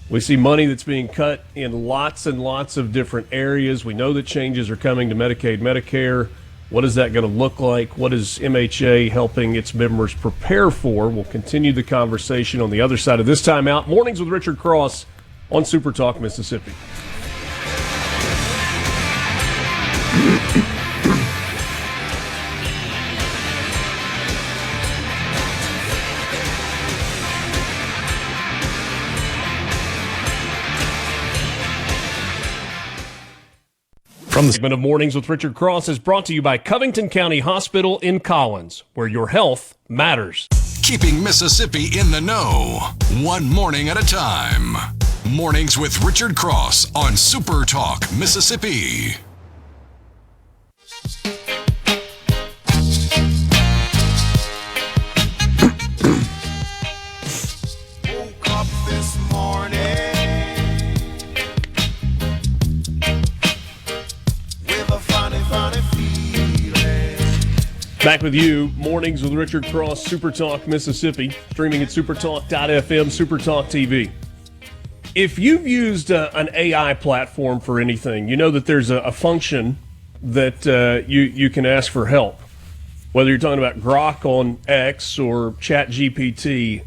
We see money that's being cut in lots and lots of different areas. We know that changes are coming to Medicaid, Medicare. What is that going to look like? What is MHA helping its members prepare for? We'll continue the conversation on the other side of this timeout. Mornings with Richard Cross on SuperTalk Mississippi. From the segment of Mornings with Richard Cross is brought to you by Covington County Hospital in Collins, where your health matters. Keeping Mississippi in the know, one morning at a time. Mornings with Richard Cross on SuperTalk Mississippi. Woke up this morning with a funny Back with you, Mornings with Richard Cross, SuperTalk Mississippi, streaming at supertalk.fm, SuperTalk TV. If you've used an AI platform for anything, you know that there's a function that you can ask for help. Whether you're talking about Grok on X or ChatGPT,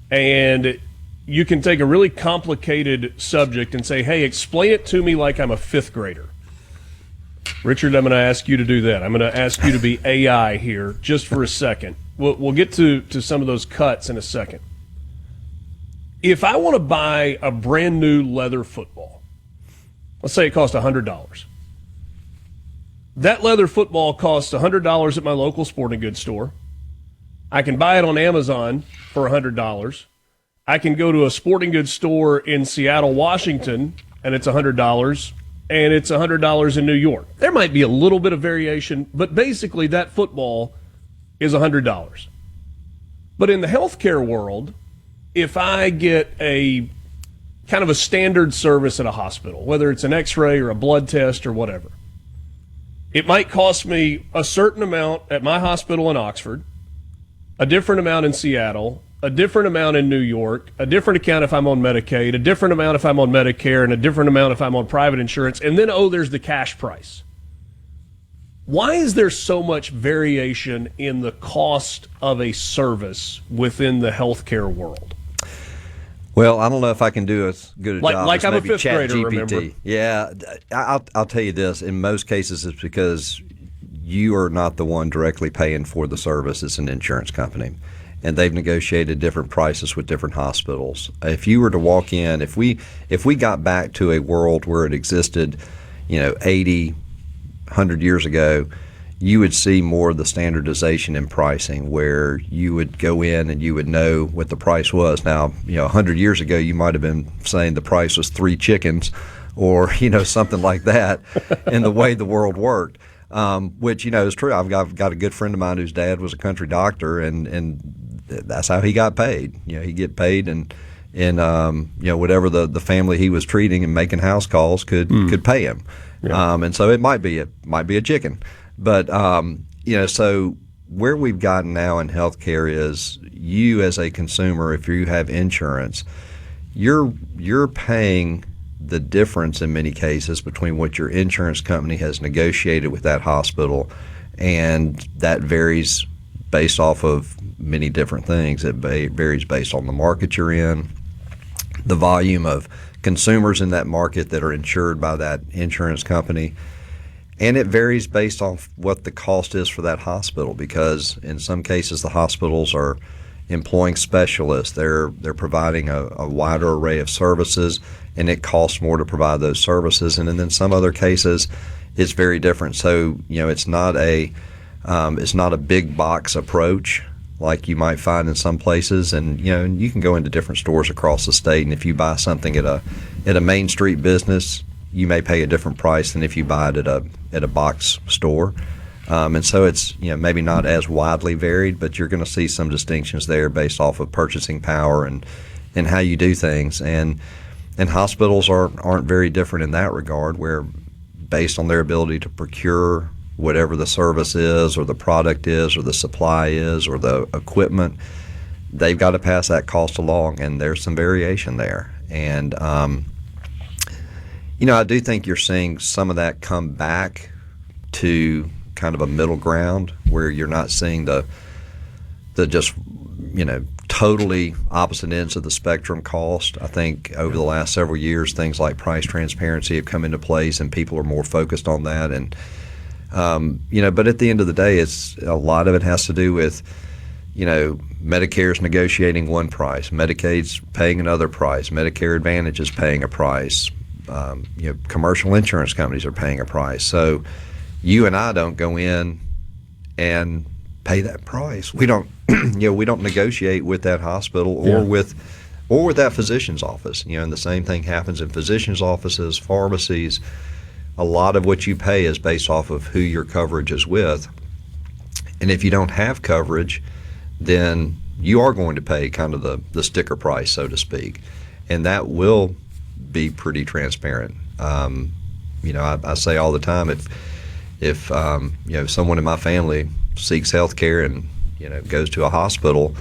and you can take a really complicated subject and say, hey, explain it to me like I'm a fifth grader. Richard, I'm going to ask you to do that. I'm going to ask you to be AI here just for a second. We'll get to some of those cuts in a second. If I want to buy a brand new leather football, let's say it costs $100. That leather football costs $100 at my local sporting goods store. I can buy it on Amazon for $100. I can go to a sporting goods store in Seattle, Washington, and it's $100, and it's $100 in New York. There might be a little bit of variation, but basically that football is $100. But in the healthcare world, if I get a kind of a standard service at a hospital, whether it's an x-ray or a blood test or whatever, it might cost me a certain amount at my hospital in Oxford, a different amount in Seattle, a different amount in New York, a different account if I'm on Medicaid, a different amount if I'm on Medicare, and a different amount if I'm on private insurance, and then, there's the cash price. Why is there so much variation in the cost of a service within the healthcare world? Well, I don't know if I can do as good a job like as I'm maybe a fifth grader, ChatGPT. remember? Yeah, I'll tell you this. In most cases, it's because you are not the one directly paying for the service. It's an insurance company, and they've negotiated different prices with different hospitals. If you were to walk in, if we got back to a world where it existed, 80, 100 years ago, you would see more of the standardization in pricing where you would go in and you would know what the price was. Now, 100 years ago, you might have been saying the price was 3 chickens or, something like that in the way the world worked, which, is true. I've got a good friend of mine whose dad was a country doctor, and that's how he got paid. He'd get paid and whatever the family he was treating and making house calls could pay him. Yeah. And so it might be a chicken. But, so where we've gotten now in healthcare is you as a consumer, if you have insurance, you're paying the difference in many cases between what your insurance company has negotiated with that hospital, and that varies based off of many different things. It varies based on the market you're in, the volume of consumers in that market that are insured by that insurance company. And it varies based on what the cost is for that hospital, because in some cases the hospitals are employing specialists. They're providing a wider array of services, and it costs more to provide those services. And then in some other cases, it's very different. So it's not a big box approach like you might find in some places. And you can go into different stores across the state, and if you buy something at a Main Street business, you may pay a different price than if you buy it at a box store. And so it's maybe not as widely varied, but you're going to see some distinctions there based off of purchasing power and how you do things. And hospitals aren't very different in that regard, where based on their ability to procure whatever the service is or the product is or the supply is or the equipment, they've got to pass that cost along, and there's some variation there. And I do think you're seeing some of that come back to kind of a middle ground where you're not seeing the just, totally opposite ends of the spectrum cost. I think over the last several years, things like price transparency have come into place, and people are more focused on that. And, but at the end of the day, a lot of it has to do with, Medicare's negotiating one price, Medicaid's paying another price, Medicare Advantage is paying a price. Commercial insurance companies are paying a price. So you and I don't go in and pay that price. We don't, we don't negotiate with that hospital or with that physician's office. And the same thing happens in physicians' offices, pharmacies. A lot of what you pay is based off of who your coverage is with. And if you don't have coverage, then you are going to pay kind of the sticker price, so to speak. And that will be pretty transparent. I say all the time, if someone in my family seeks health care and goes to a hospital,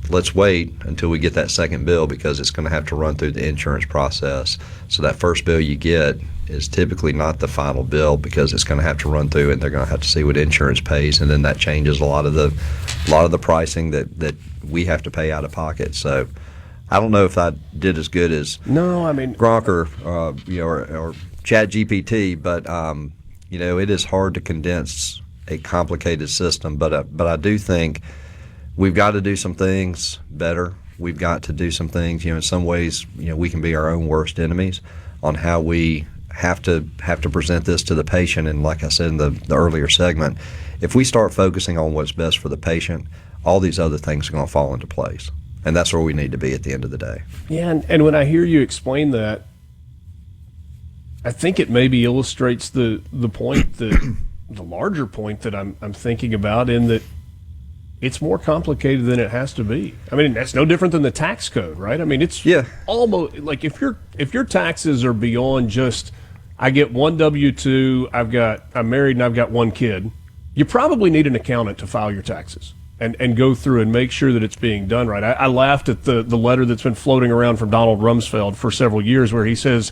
let's wait until we get that second bill, because it's going to have to run through the insurance process. So that first bill you get is typically not the final bill, because it's going to have to run through, and they're going to have to see what insurance pays, and then that changes a lot of the pricing that we have to pay out of pocket. So I don't know if I did as good as Gronk or Chat GPT, but it is hard to condense a complicated system. But I do think we've got to do some things better. We've got to do some things. In some ways, we can be our own worst enemies on how we have to present this to the patient. And like I said in the earlier segment, if we start focusing on what's best for the patient, all these other things are going to fall into place. And that's where we need to be at the end of the day. Yeah, and when I hear you explain that, I think it maybe illustrates the point that the larger point that I'm thinking about, in that it's more complicated than it has to be. I mean, that's no different than the tax code, right? I mean, it's almost like if your taxes are beyond just, I get one W-2, I'm married and I've got one kid, you probably need an accountant to file your taxes and go through and make sure that it's being done right. I laughed at the letter that's been floating around from Donald Rumsfeld for several years, where he says,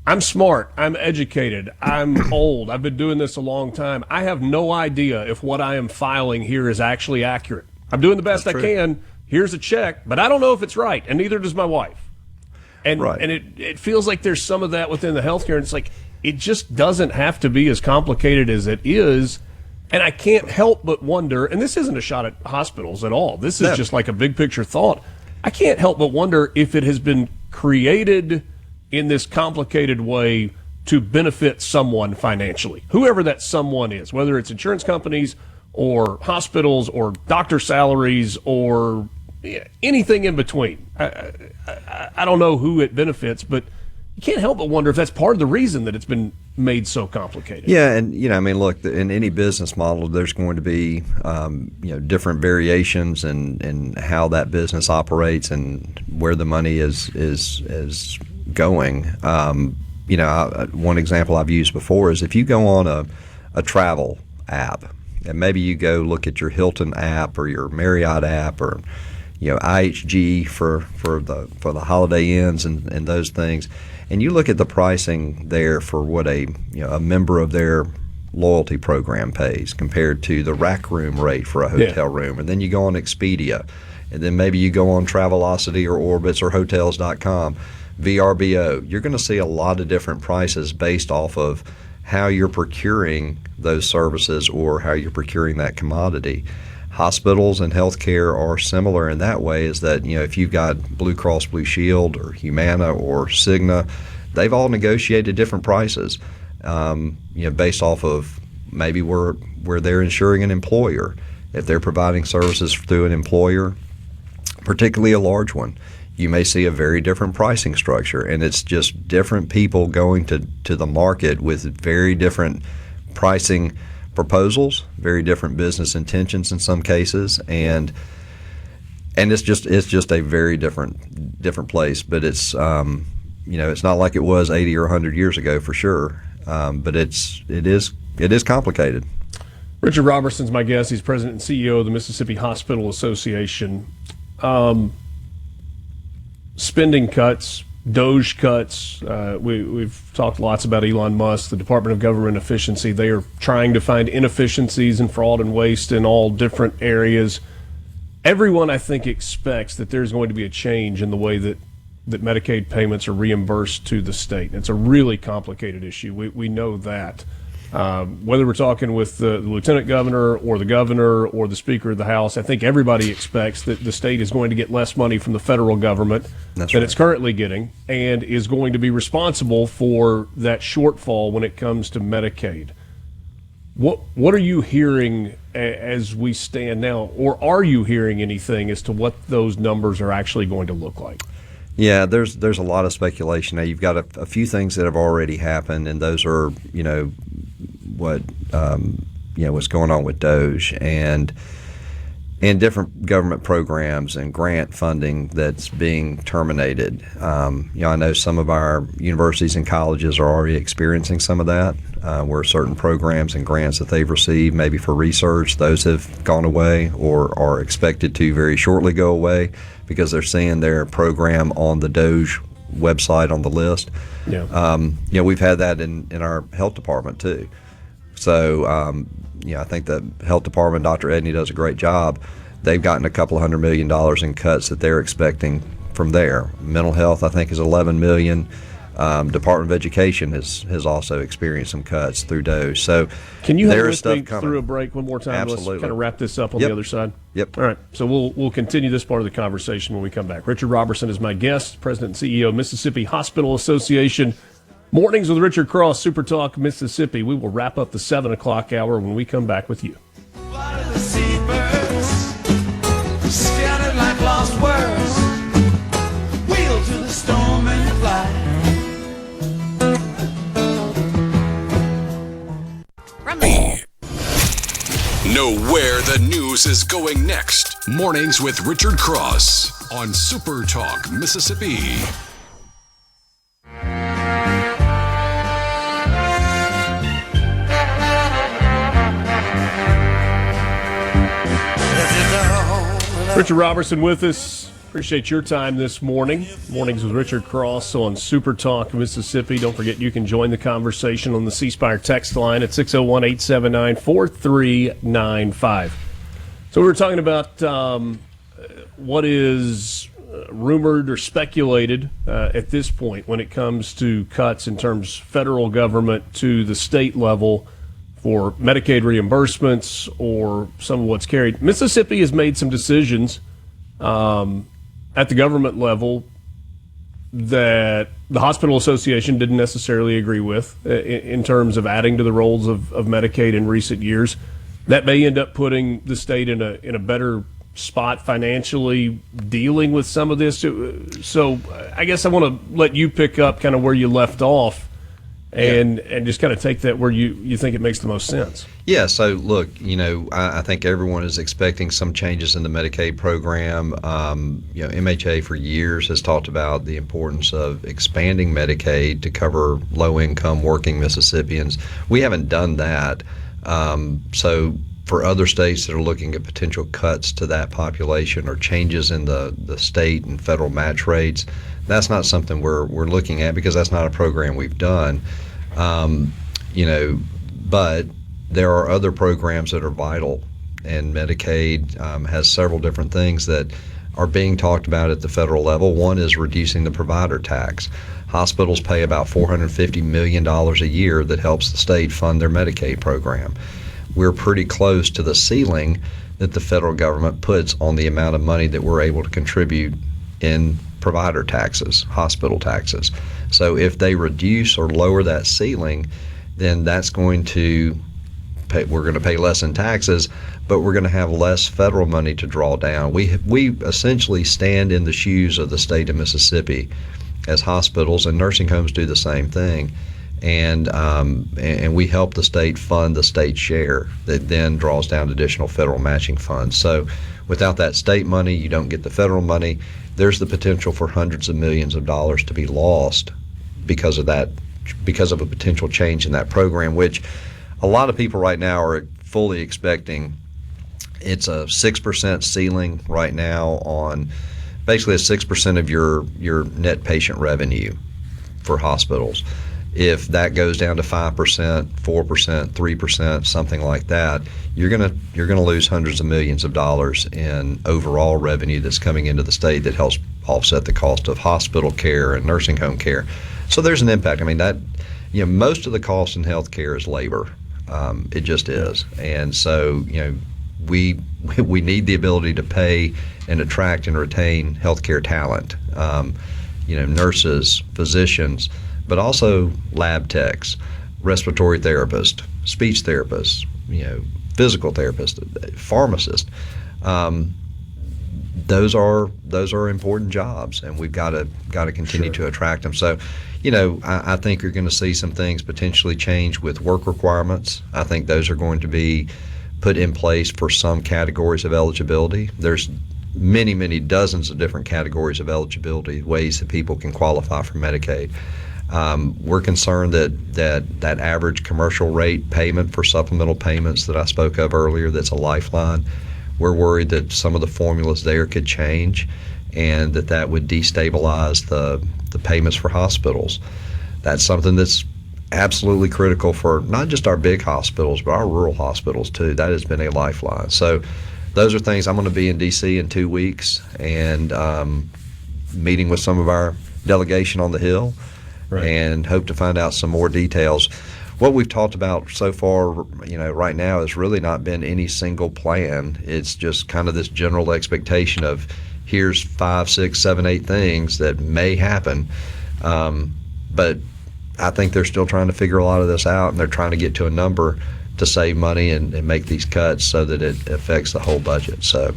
I'm smart, I'm educated, I'm old, I've been doing this a long time. I have no idea if what I am filing here is actually accurate. I'm doing the best I can. Here's a check, but I don't know if it's right, and neither does my wife. And it feels like there's some of that within the healthcare, and it's like it just doesn't have to be as complicated as it is. And I can't help but wonder, and this isn't a shot at hospitals at all, this is just like a big picture thought. I can't help but wonder if it has been created in this complicated way to benefit someone financially, whoever that someone is, whether it's insurance companies or hospitals or doctor salaries or anything in between. I don't know who it benefits, but you can't help but wonder if that's part of the reason that it's been made so complicated. Yeah, and look, in any business model, there's going to be different variations in how that business operates and where the money is going. One example I've used before is if you go on a travel app, and maybe you go look at your Hilton app or your Marriott app or IHG for the Holiday Inns and those things, and you look at the pricing there for what a member of their loyalty program pays compared to the rack room rate for a hotel room, and then you go on Expedia, and then maybe you go on Travelocity or Orbitz or Hotels.com, VRBO, you're going to see a lot of different prices based off of how you're procuring those services or how you're procuring that commodity. Hospitals and healthcare are similar in that way, is that if you've got Blue Cross Blue Shield or Humana or Cigna, they've all negotiated different prices based off of maybe where they're insuring an employer. If they're providing services through an employer, particularly a large one, you may see a very different pricing structure, and it's just different people going to the market with very different pricing proposals, very different business intentions in some cases, and it's just a very different place. But it's it's not like it was 80 or 100 years ago for sure, but it is complicated. Richard Roberson's my guest. He's president and CEO of the Mississippi Hospital Association. Spending cuts, DOGE cuts. We've talked lots about Elon Musk, the Department of Government Efficiency. They are trying to find inefficiencies and fraud and waste in all different areas. Everyone, I think, expects that there's going to be a change in the way that Medicaid payments are reimbursed to the state. It's a really complicated issue. We know that. Whether we're talking with the lieutenant governor or the speaker of the House, I think everybody expects that the state is going to get less money from the federal government than it's currently getting, and is going to be responsible for that shortfall when it comes to Medicaid. What are you hearing as we stand now, or are you hearing anything as to what those numbers are actually going to look like? Yeah, there's a lot of speculation. Now, you've got a few things that have already happened, and those are what's going on with DOGE, and and different government programs and grant funding that's being terminated. I know some of our universities and colleges are already experiencing some of that, where certain programs and grants that they've received, maybe for research, those have gone away or are expected to very shortly go away because they're seeing their program on the DOJ website on the list. Yeah. We've had that in our health department too. So, I think the health department, Dr. Edney, does a great job. They've gotten a couple $100 million in cuts that they're expecting from there. Mental health, I think, is $11 million. Department of Education has also experienced some cuts through DOJ. So can you there help is stuff me coming through a break one more time? Absolutely. Let's kind of wrap this up on the other side. Yep. All right. So we'll continue this part of the conversation when we come back. Richard Roberson is my guest, President and CEO of Mississippi Hospital Association. Mornings with Richard Cross, Super Talk, Mississippi. We will wrap up the 7 o'clock hour when we come back with you. Scattered like lost words, wheel to the storm and fly. Know where the news is going next. Mornings with Richard Cross on Super Talk, Mississippi. Richard Roberson with us. Appreciate your time this morning. Mornings with Richard Cross on Super Talk, Mississippi. Don't forget you can join the conversation on the C Spire text line at 601-879-4395. So we were talking about what is rumored or speculated at this point when it comes to cuts in terms of federal government to the state level for Medicaid reimbursements or some of what's carried. Mississippi has made some decisions at the government level that the Hospital Association didn't necessarily agree with in terms of adding to the rolls of Medicaid in recent years. That may end up putting the state in a better spot financially dealing with some of this. So I guess I want to let you pick up kind of where you left off and just kind of take that where you think it makes the most sense. Yeah, so look, I think everyone is expecting some changes in the Medicaid program. MHA for years has talked about the importance of expanding Medicaid to cover low-income working Mississippians. We haven't done that. So for other states that are looking at potential cuts to that population or changes in the state and federal match rates, that's not something we're looking at because that's not a program we've done. But there are other programs that are vital, and Medicaid has several different things that are being talked about at the federal level. One is reducing the provider tax. Hospitals pay about $450 million a year that helps the state fund their Medicaid program. We're pretty close to the ceiling that the federal government puts on the amount of money that we're able to contribute in provider taxes, hospital taxes. So if they reduce or lower that ceiling, then that's going to we're going to pay less in taxes, but we're going to have less federal money to draw down. We essentially stand in the shoes of the state of Mississippi as hospitals, and nursing homes do the same thing. And we help the state fund the state share that then draws down additional federal matching funds. So without that state money, you don't get the federal money. There's the potential for hundreds of millions of dollars to be lost because of that, because of a potential change in that program, which a lot of people right now are fully expecting. It's a 6% ceiling right now on basically 6% of your net patient revenue for hospitals. If that goes down to 5%, 4%, 3%, something like that, you're gonna lose hundreds of millions of dollars in overall revenue that's coming into the state that helps offset the cost of hospital care and nursing home care. So there's an impact. I mean, that most of the cost in health care is labor. It just is. And so, we need the ability to pay and attract and retain healthcare talent, nurses, physicians, but also lab techs, respiratory therapists, speech therapists, physical therapists, pharmacists. Those are important jobs, and we've got to continue to attract them. So, I think you're going to see some things potentially change with work requirements. I think those are going to be put in place for some categories of eligibility. There's many, many dozens of different categories of eligibility, ways that people can qualify for Medicaid. We're concerned that average commercial rate payment for supplemental payments that I spoke of earlier, that's a lifeline, we're worried that some of the formulas there could change and that would destabilize the payments for hospitals. That's something that's absolutely critical for not just our big hospitals, but our rural hospitals too. That has been a lifeline. So those are things. I'm going to be in D.C. in 2 weeks and meeting with some of our delegation on the Hill, right, and hope to find out some more details. What we've talked about so far, right now has really not been any single plan. It's just kind of this general expectation of here's 5, 6, 7, 8 things that may happen. But I think they're still trying to figure a lot of this out, and they're trying to get to a number to save money and make these cuts so that it affects the whole budget. So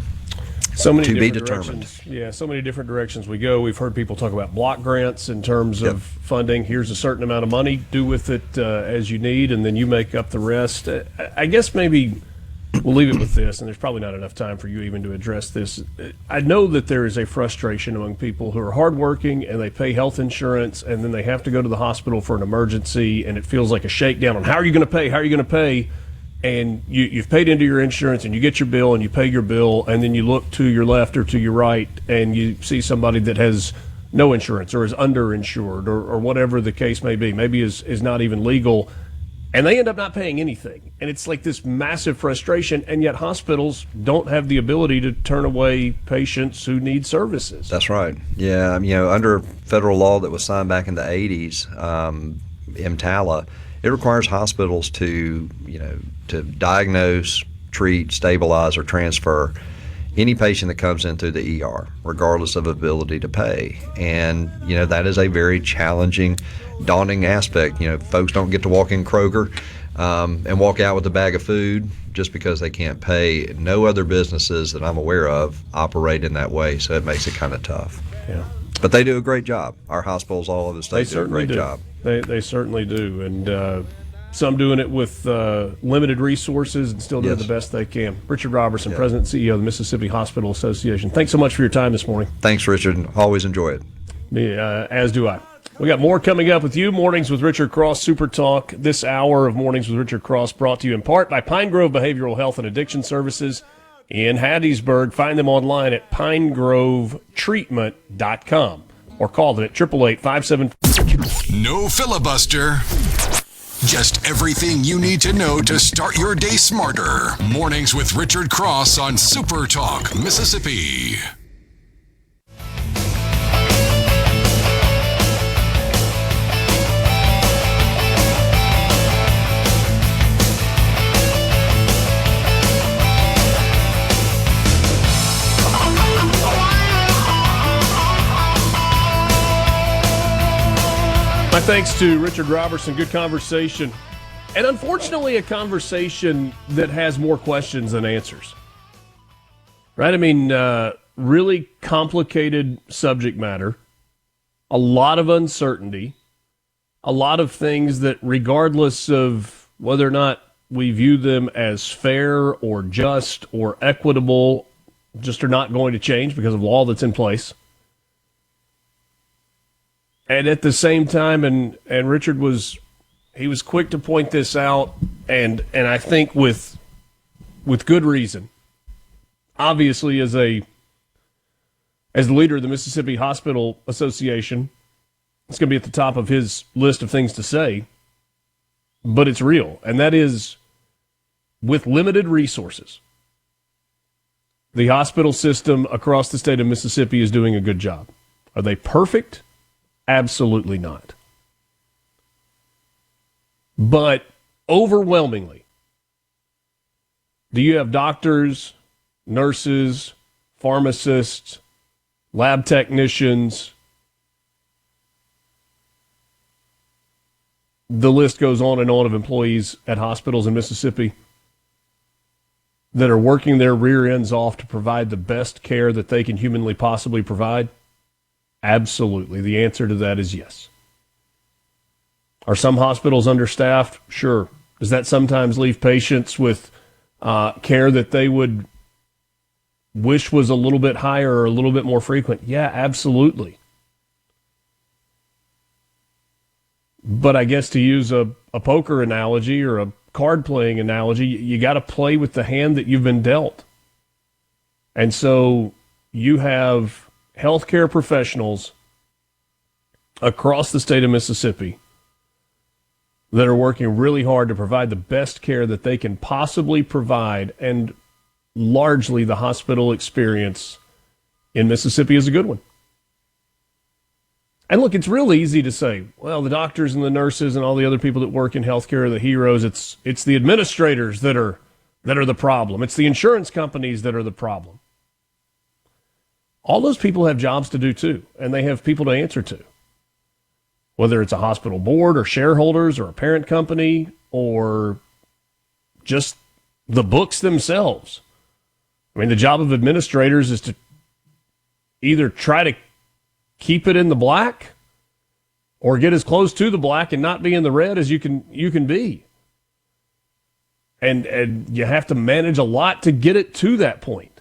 many to be different determined. Directions. Yeah, so many different directions we go. We've heard people talk about block grants in terms of funding. Here's a certain amount of money, do with it as you need, and then you make up the rest. I guess maybe we'll leave it with this, and there's probably not enough time for you even to address this. I know that there is a frustration among people who are hardworking and they pay health insurance, and then they have to go to the hospital for an emergency, and it feels like a shakedown on how are you going to pay? How are you going to pay? And you've paid into your insurance, and you get your bill, and you pay your bill, and then you look to your left or to your right, and you see somebody that has no insurance or is underinsured or whatever the case may be, maybe is not even legal, and they end up not paying anything. And it's like this massive frustration, and yet hospitals don't have the ability to turn away patients who need services. That's right. Yeah, under federal law that was signed back in the 80s, EMTALA, it requires hospitals to diagnose, treat, stabilize, or transfer any patient that comes in through the ER, regardless of ability to pay. And, that is a very challenging, daunting aspect. Folks don't get to walk in Kroger and walk out with a bag of food just because they can't pay. No other businesses that I'm aware of operate in that way, so it makes it kind of tough. Yeah. But they do a great job. Our hospitals all over the state do a great job. They certainly do. And some doing it with limited resources and still doing the best they can. Richard Roberson, President and CEO of the Mississippi Hospital Association. Thanks so much for your time this morning. Thanks, Richard. Always enjoy it. As do I. We got more coming up with you. Mornings with Richard Cross, Super Talk. This hour of Mornings with Richard Cross brought to you in part by Pine Grove Behavioral Health and Addiction Services in Hattiesburg. Find them online at pinegrovetreatment.com or call them at 888-574. No filibuster. Just everything you need to know to start your day smarter. Mornings with Richard Cross on Super Talk, Mississippi. My thanks to Richard Roberson. Good conversation. And unfortunately, a conversation that has more questions than answers. Right? I mean, really complicated subject matter, a lot of uncertainty, a lot of things that, regardless of whether or not we view them as fair or just or equitable, just are not going to change because of law that's in place. And at the same time, and Richard was quick to point this out, and I think with good reason. Obviously, as the leader of the Mississippi Hospital Association, it's going to be at the top of his list of things to say, but it's real, and that is, with limited resources, the hospital system across the state of Mississippi is doing a good job. Are they perfect? Absolutely not. But overwhelmingly, do you have doctors, nurses, pharmacists, lab technicians? The list goes on and on of employees at hospitals in Mississippi that are working their rear ends off to provide the best care that they can humanly possibly provide? Absolutely. The answer to that is yes. Are some hospitals understaffed? Sure. Does that sometimes leave patients with care that they would wish was a little bit higher or a little bit more frequent? Yeah, absolutely. But I guess to use a poker analogy or a card playing analogy, you got to play with the hand that you've been dealt. And so you have healthcare professionals across the state of Mississippi that are working really hard to provide the best care that they can possibly provide, and largely the hospital experience in Mississippi is a good one. And look, it's real easy to say, well, the doctors and the nurses and all the other people that work in healthcare are the heroes. It's the administrators that are the problem. It's the insurance companies that are the problem. All those people have jobs to do too, and they have people to answer to. Whether it's a hospital board or shareholders or a parent company or just the books themselves. I mean, the job of administrators is to either try to keep it in the black or get as close to the black and not be in the red as you can be. And you have to manage a lot to get it to that point.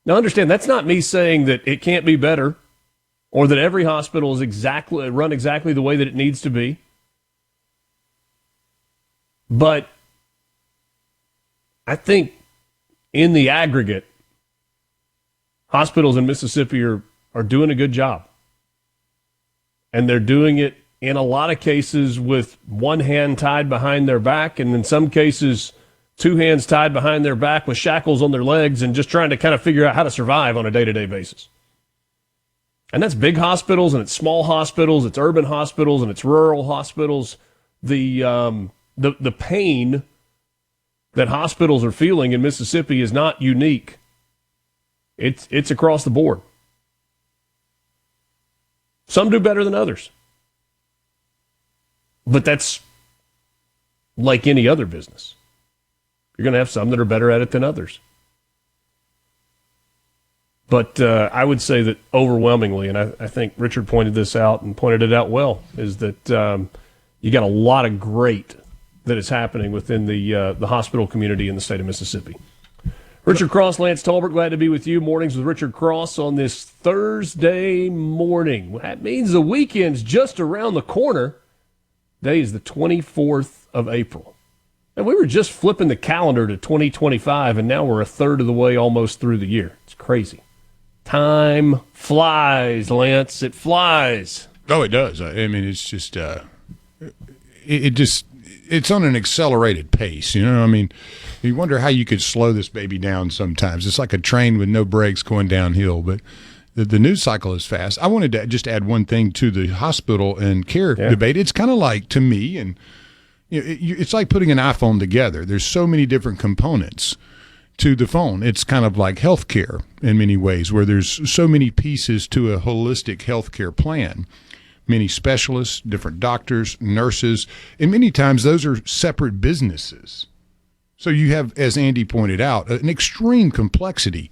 Now, understand, that's not me saying that it can't be better or that every hospital is run exactly the way that it needs to be. But I think in the aggregate, hospitals in Mississippi are doing a good job. And they're doing it in a lot of cases with one hand tied behind their back, and in some cases, two hands tied behind their back with shackles on their legs and just trying to kind of figure out how to survive on a day-to-day basis. And that's big hospitals, and it's small hospitals, it's urban hospitals, and it's rural hospitals. The pain that hospitals are feeling in Mississippi is not unique. It's across the board. Some do better than others. But that's like any other business. You're going to have some that are better at it than others. But I would say that overwhelmingly, and I think Richard pointed this out and pointed it out well, is that you got a lot of great that is happening within the hospital community in the state of Mississippi. Richard Cross, Lance Tolbert, glad to be with you. Mornings with Richard Cross on this Thursday morning. That means the weekend's just around the corner. Today is the 24th of April. And we were just flipping the calendar to 2025, and now we're a third of the way almost through the year. It's crazy. Time flies, Lance. It flies. Oh, it does. I mean, it's just it's on an accelerated pace. You know, I mean, you wonder how you could slow this baby down sometimes. It's like a train with no brakes going downhill, but the news cycle is fast. I wanted to just add one thing to the hospital and care debate. It's kind of like, to me, and you know, it's like putting an iPhone together. There's so many different components to the phone. It's kind of like healthcare in many ways, where there's so many pieces to a holistic healthcare plan. Many specialists, different doctors, nurses, and many times those are separate businesses. So you have, as Andy pointed out, an extreme complexity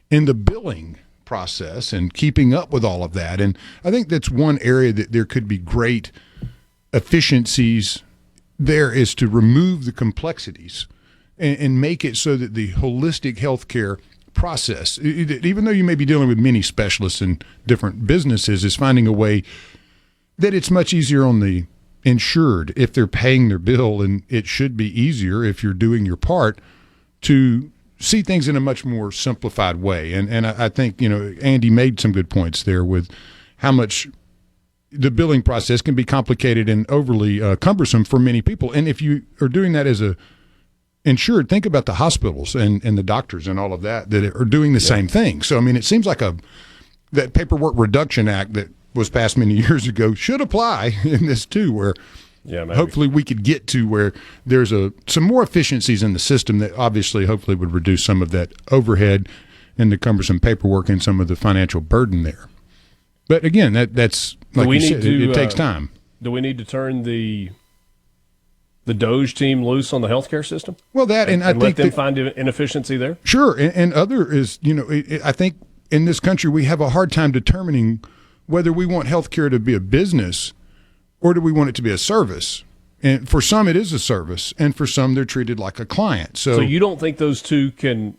in the billing process and keeping up with all of that. And I think that's one area that there could be great efficiencies there, is to remove the complexities and make it so that the holistic healthcare process, even though you may be dealing with many specialists and different businesses, is finding a way that it's much easier on the insured if they're paying their bill, and it should be easier if you're doing your part to see things in a much more simplified way. And I think, you know, Andy made some good points there with how much the billing process can be complicated and overly cumbersome for many people. And if you are doing that as a insured, think about the hospitals and the doctors and all of that are doing the same thing. So, I mean, it seems like that Paperwork Reduction Act that was passed many years ago should apply in this too, where hopefully we could get to where there's some more efficiencies in the system that obviously hopefully would reduce some of that overhead and the cumbersome paperwork and some of the financial burden there. But again, that's like you said, it takes time. Do we need to turn the Doge team loose on the healthcare system? Well, and I think let them find inefficiency there? Sure. And other is, you know, I think in this country we have a hard time determining whether we want healthcare to be a business or do we want it to be a service. And for some, it is a service, and for some, they're treated like a client. So you don't think those two can?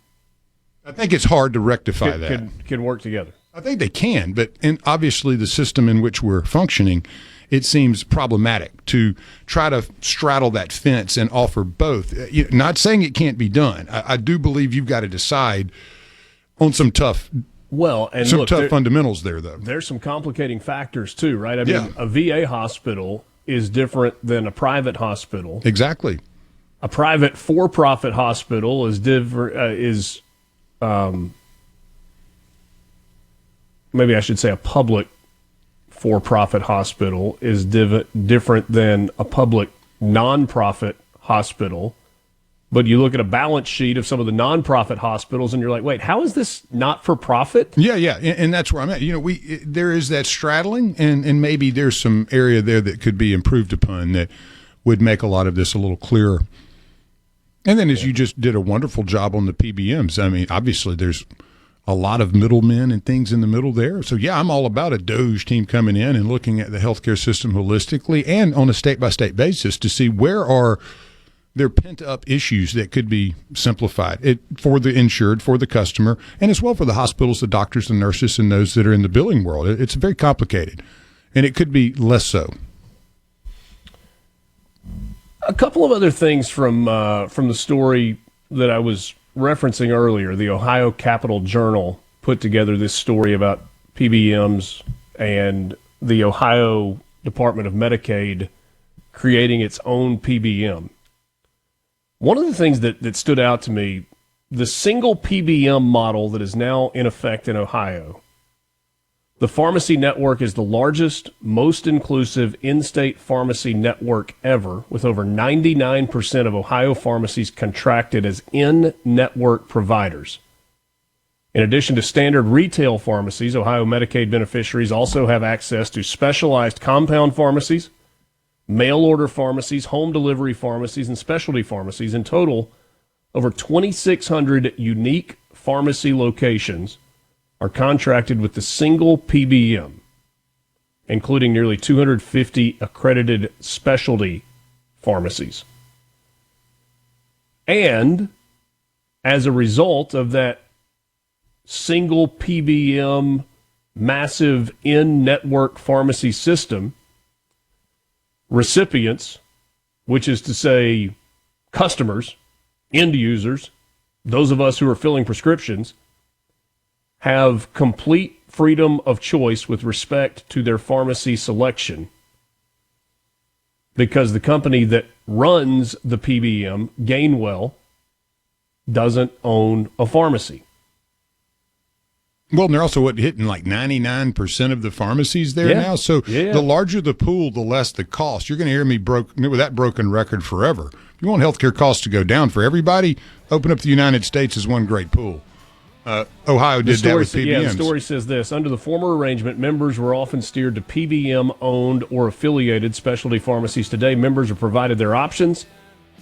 I think it's hard to rectify that. Can work together. I think they can, but obviously the system in which we're functioning, it seems problematic to try to straddle that fence and offer both. Not saying it can't be done. I do believe you've got to decide on some tough fundamentals there, though. There's some complicating factors too, right? I mean, a VA hospital is different than a private hospital. Exactly. A private for-profit hospital is maybe I should say a public for-profit hospital is different than a public non-profit hospital. But you look at a balance sheet of some of the non-profit hospitals, and you're like, wait, how is this not for profit? Yeah, and that's where I'm at. There is that straddling, and maybe there's some area there that could be improved upon that would make a lot of this a little clearer. And then you just did a wonderful job on the PBMs. I mean, obviously there's a lot of middlemen and things in the middle there. So, I'm all about a DOJ team coming in and looking at the healthcare system holistically and on a state-by-state basis to see where are there pent-up issues that could be simplified for the insured, for the customer, and as well for the hospitals, the doctors, the nurses, and those that are in the billing world. It's very complicated, and it could be less so. A couple of other things from the story that I was referencing earlier. The Ohio Capital Journal put together this story about PBMs and the Ohio Department of Medicaid creating its own PBM. One of the things that stood out to me, the single PBM model that is now in effect in Ohio. The pharmacy network is the largest, most inclusive in-state pharmacy network ever, with over 99% of Ohio pharmacies contracted as in-network providers. In addition to standard retail pharmacies, Ohio Medicaid beneficiaries also have access to specialized compound pharmacies, mail-order pharmacies, home delivery pharmacies, and specialty pharmacies. In total, over 2,600 unique pharmacy locations are contracted with the single PBM, including nearly 250 accredited specialty pharmacies. And as a result of that single PBM, massive in-network pharmacy system, recipients, which is to say customers, end users, those of us who are filling prescriptions, have complete freedom of choice with respect to their pharmacy selection because the company that runs the PBM, Gainwell, doesn't own a pharmacy. Well, and they're also hitting like 99% of the pharmacies there now. So the larger the pool, the less the cost. You're going to hear me with that broken record forever. If you want healthcare costs to go down for everybody, open up the United States as one great pool. Ohio did that with PBMs. The story says this. Under the former arrangement, members were often steered to PBM-owned or affiliated specialty pharmacies. Today, members are provided their options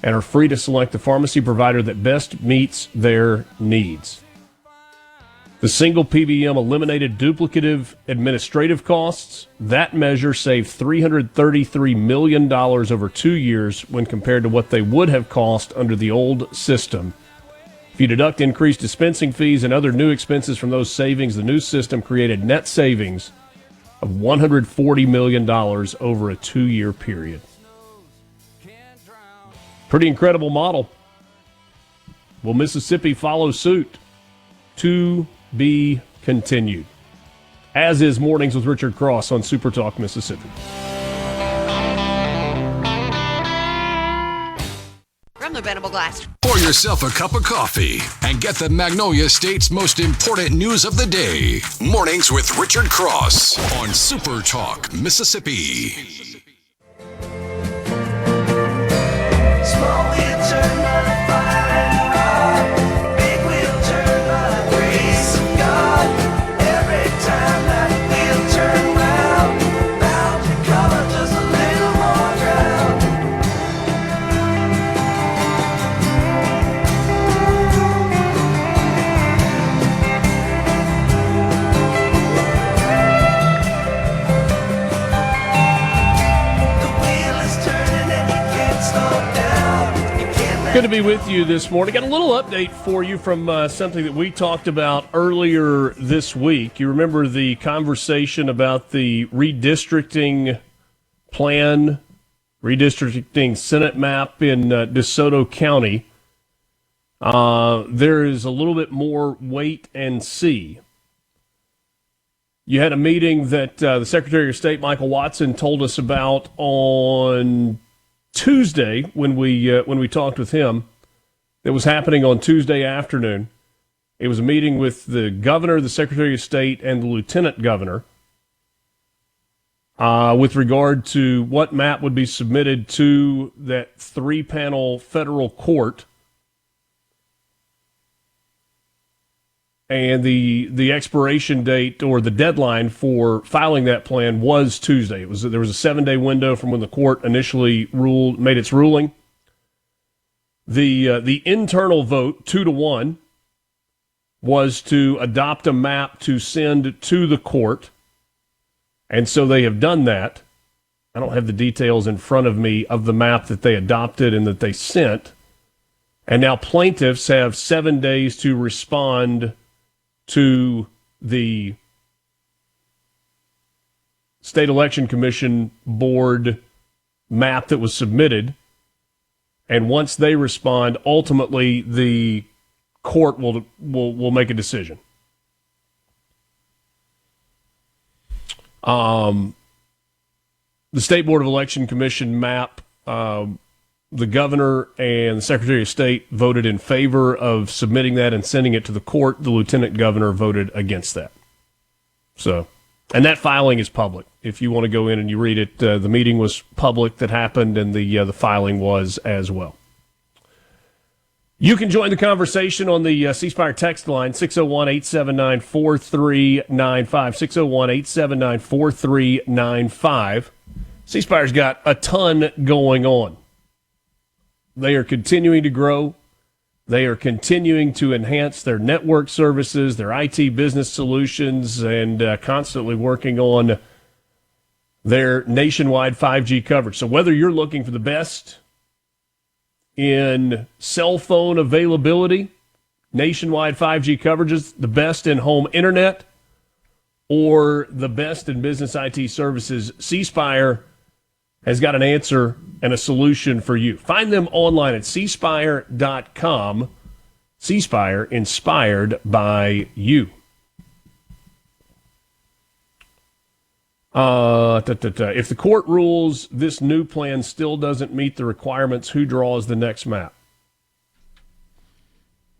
and are free to select the pharmacy provider that best meets their needs. The single PBM eliminated duplicative administrative costs. That measure saved $333 million over 2 years when compared to what they would have cost under the old system. If you deduct increased dispensing fees and other new expenses from those savings, the new system created net savings of $140 million over a 2-year period. Pretty incredible model. Will Mississippi follow suit? To be continued. As is Mornings with Richard Cross on SuperTalk Mississippi. From the Venable Glass. Pour yourself a cup of coffee and get the Magnolia State's most important news of the day. Mornings with Richard Cross on SuperTalk Mississippi. Good to be with you this morning. Got a little update for you from something that we talked about earlier this week. You remember the conversation about the redistricting plan, redistricting Senate map in DeSoto County. There is a little bit more wait and see. You had a meeting that the Secretary of State, Michael Watson, told us about on Tuesday when we talked with him. It was happening on Tuesday afternoon. It was a meeting with the governor, the Secretary of State, and the lieutenant governor with regard to what map would be submitted to that three-panel federal court. And the expiration date or the deadline for filing that there was a 7-day window from when the court initially made its ruling. The internal vote, 2-1, was to adopt a map to send to the court. And so they have done that. I don't have the details in front of me of the map that they adopted and that they sent. And now plaintiffs have 7 days to respond to the State Election Commission board map that was submitted. And once they respond, ultimately the court will make a decision. The State Board of Election Commission map, the governor and the Secretary of State voted in favor of submitting that and sending it to the court. The lieutenant governor voted against that. And that filing is public. If you want to go in and you read it, the meeting was public that happened, and the filing was as well. You can join the conversation on the C Spire text line, 601-879-4395, 601-879-4395. C Spire's got a ton going on. They are continuing to grow. They are continuing to enhance their network services, their IT business solutions, and constantly working on their nationwide 5G coverage. So whether you're looking for the best in cell phone availability, nationwide 5G coverages, the best in home internet, or the best in business IT services, C Spire has got an answer and a solution for you. Find them online at cspire.com. C Spire, inspired by you. If the court rules this new plan still doesn't meet the requirements, who draws the next map?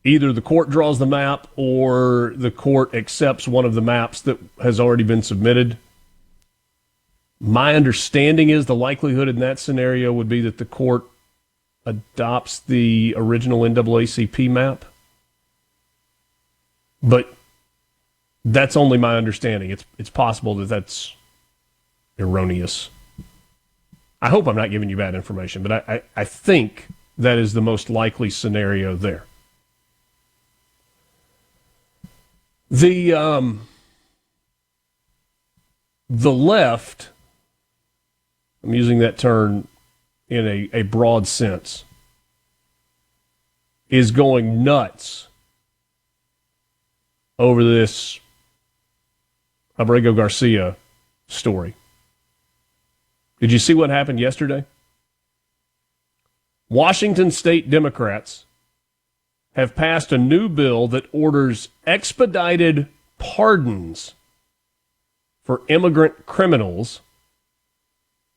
Either the court draws the map or the court accepts one of the maps that has already been submitted. My understanding is the likelihood in that scenario would be that the court adopts the original NAACP map. But that's only my understanding. It's possible that that's erroneous. I hope I'm not giving you bad information, but I think that is the most likely scenario there. The left, I'm using that term in a broad sense, is going nuts over this Abrego Garcia story. Did you see what happened yesterday? Washington state Democrats have passed a new bill that orders expedited pardons for immigrant criminals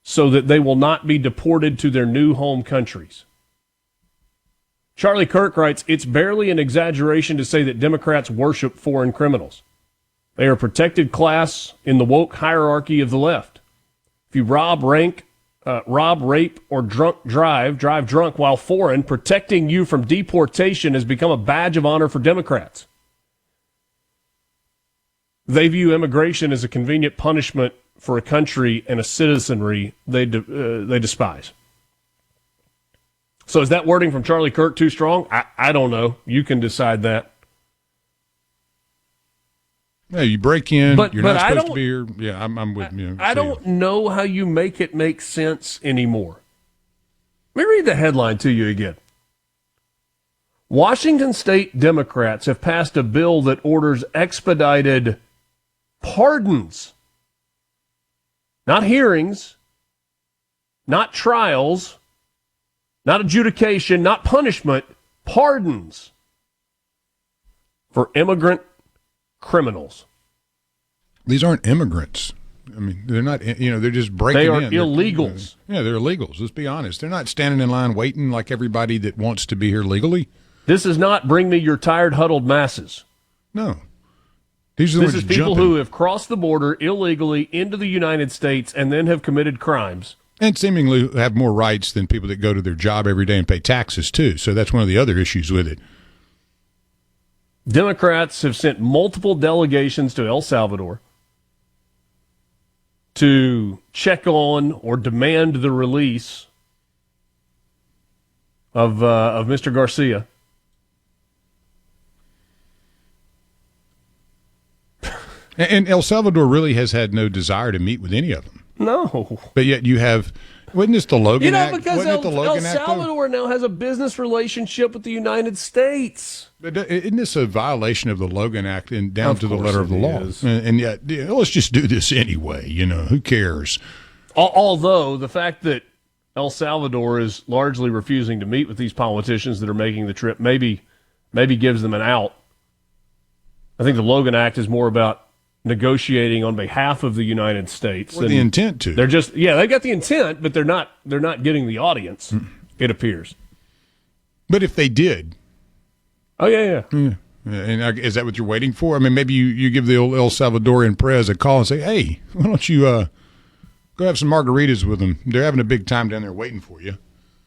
so that they will not be deported to their new home countries. Charlie Kirk writes, "It's barely an exaggeration to say that Democrats worship foreign criminals. They are a protected class in the woke hierarchy of the left. If you rob, rape, or drive drunk while foreign, protecting you from deportation has become a badge of honor for Democrats. They view immigration as a convenient punishment for a country and a citizenry they despise." So is that wording from Charlie Kirk too strong? I don't know. You can decide that. Yeah, you break in. You're not supposed to be here. Yeah, Yeah, I'm with you. I don't know how you make it make sense anymore. Let me read the headline to you again. Washington State Democrats have passed a bill that orders expedited pardons. Not hearings, not trials, not adjudication, not punishment, pardons for immigrant criminals. These aren't immigrants. I mean, they're not, they're just breaking in. They are illegals. They're illegals. Let's be honest. They're not standing in line waiting like everybody that wants to be here legally. This is not bring me your tired, huddled masses. No. This is people who have crossed the border illegally into the United States and then have committed crimes. And seemingly have more rights than people that go to their job every day and pay taxes, too. So that's one of the other issues with it. Democrats have sent multiple delegations to El Salvador to check on or demand the release of Mr. Garcia. And El Salvador really has had no desire to meet with any of them. No. But yet you have, wasn't this the Logan Act? Because El Salvador now has a business relationship with the United States. But isn't this a violation of the Logan Act and down to the letter of the law? And yet, let's just do this anyway. Who cares? Although the fact that El Salvador is largely refusing to meet with these politicians that are making the trip maybe gives them an out. I think the Logan Act is more about negotiating on behalf of the United States. Or the intent to. They're just they got the intent, but they're not getting the audience. It appears. But if they did. Oh yeah. And is that what you're waiting for? I mean, maybe you give the old El Salvadorian prez a call and say, "Hey, why don't you go have some margaritas with them? They're having a big time down there waiting for you."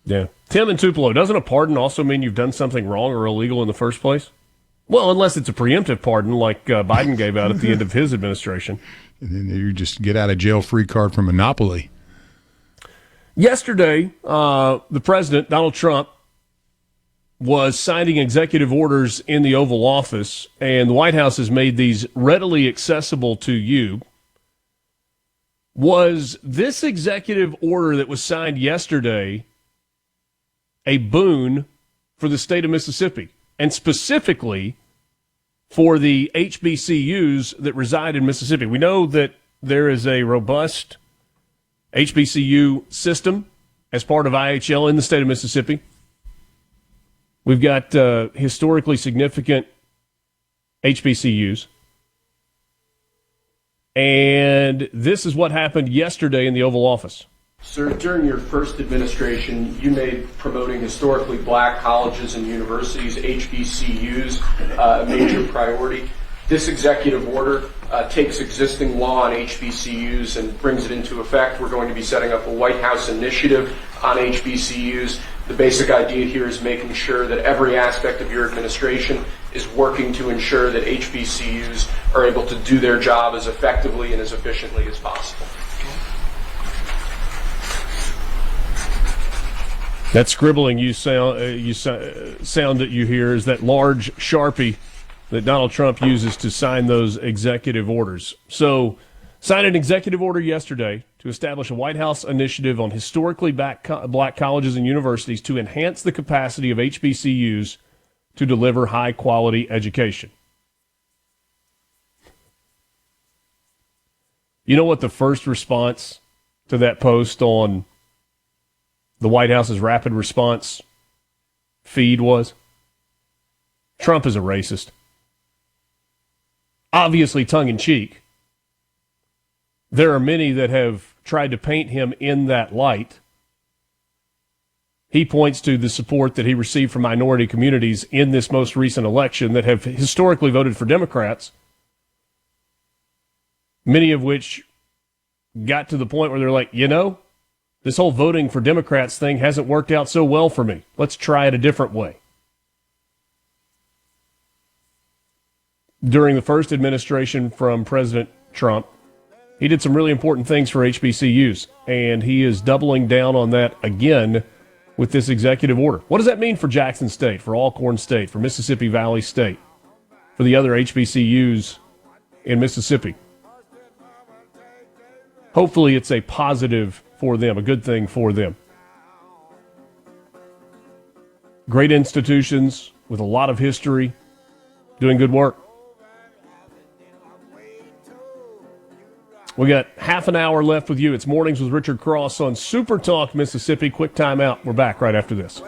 Yeah. Tim in Tupelo, doesn't a pardon also mean you've done something wrong or illegal in the first place? Well, unless it's a preemptive pardon like Biden gave out at the end of his administration. And then you just get out of jail free card for Monopoly. Yesterday, the president, Donald Trump, was signing executive orders in the Oval Office, and the White House has made these readily accessible to you. Was this executive order that was signed yesterday a boon for the state of Mississippi? And specifically for the HBCUs that reside in Mississippi. We know that there is a robust HBCU system as part of IHL in the state of Mississippi. We've got historically significant HBCUs. And this is what happened yesterday in the Oval Office. Sir, during your first administration, you made promoting historically black colleges and universities, HBCUs, a major priority. This executive order takes existing law on HBCUs and brings it into effect. We're going to be setting up a White House initiative on HBCUs. The basic idea here is making sure that every aspect of your administration is working to ensure that HBCUs are able to do their job as effectively and as efficiently as possible. That scribbling sound that you hear is that large Sharpie that Donald Trump uses to sign those executive orders. So, signed an executive order yesterday to establish a White House initiative on historically black colleges and universities to enhance the capacity of HBCUs to deliver high-quality education. You know what the first response to that post on the White House's rapid response feed was? Trump is a racist. Obviously tongue-in-cheek. There are many that have tried to paint him in that light. He points to the support that he received from minority communities in this most recent election that have historically voted for Democrats, many of which got to the point where they're like, this whole voting for Democrats thing hasn't worked out so well for me. Let's try it a different way. During the first administration from President Trump, he did some really important things for HBCUs, and he is doubling down on that again with this executive order. What does that mean for Jackson State, for Alcorn State, for Mississippi Valley State, for the other HBCUs in Mississippi? Hopefully it's a positive for them, a good thing for them. Great institutions with a lot of history, doing good work. We got half an hour left with you. It's Mornings with Richard Cross on Super Talk Mississippi. Quick time out. We're back right after this.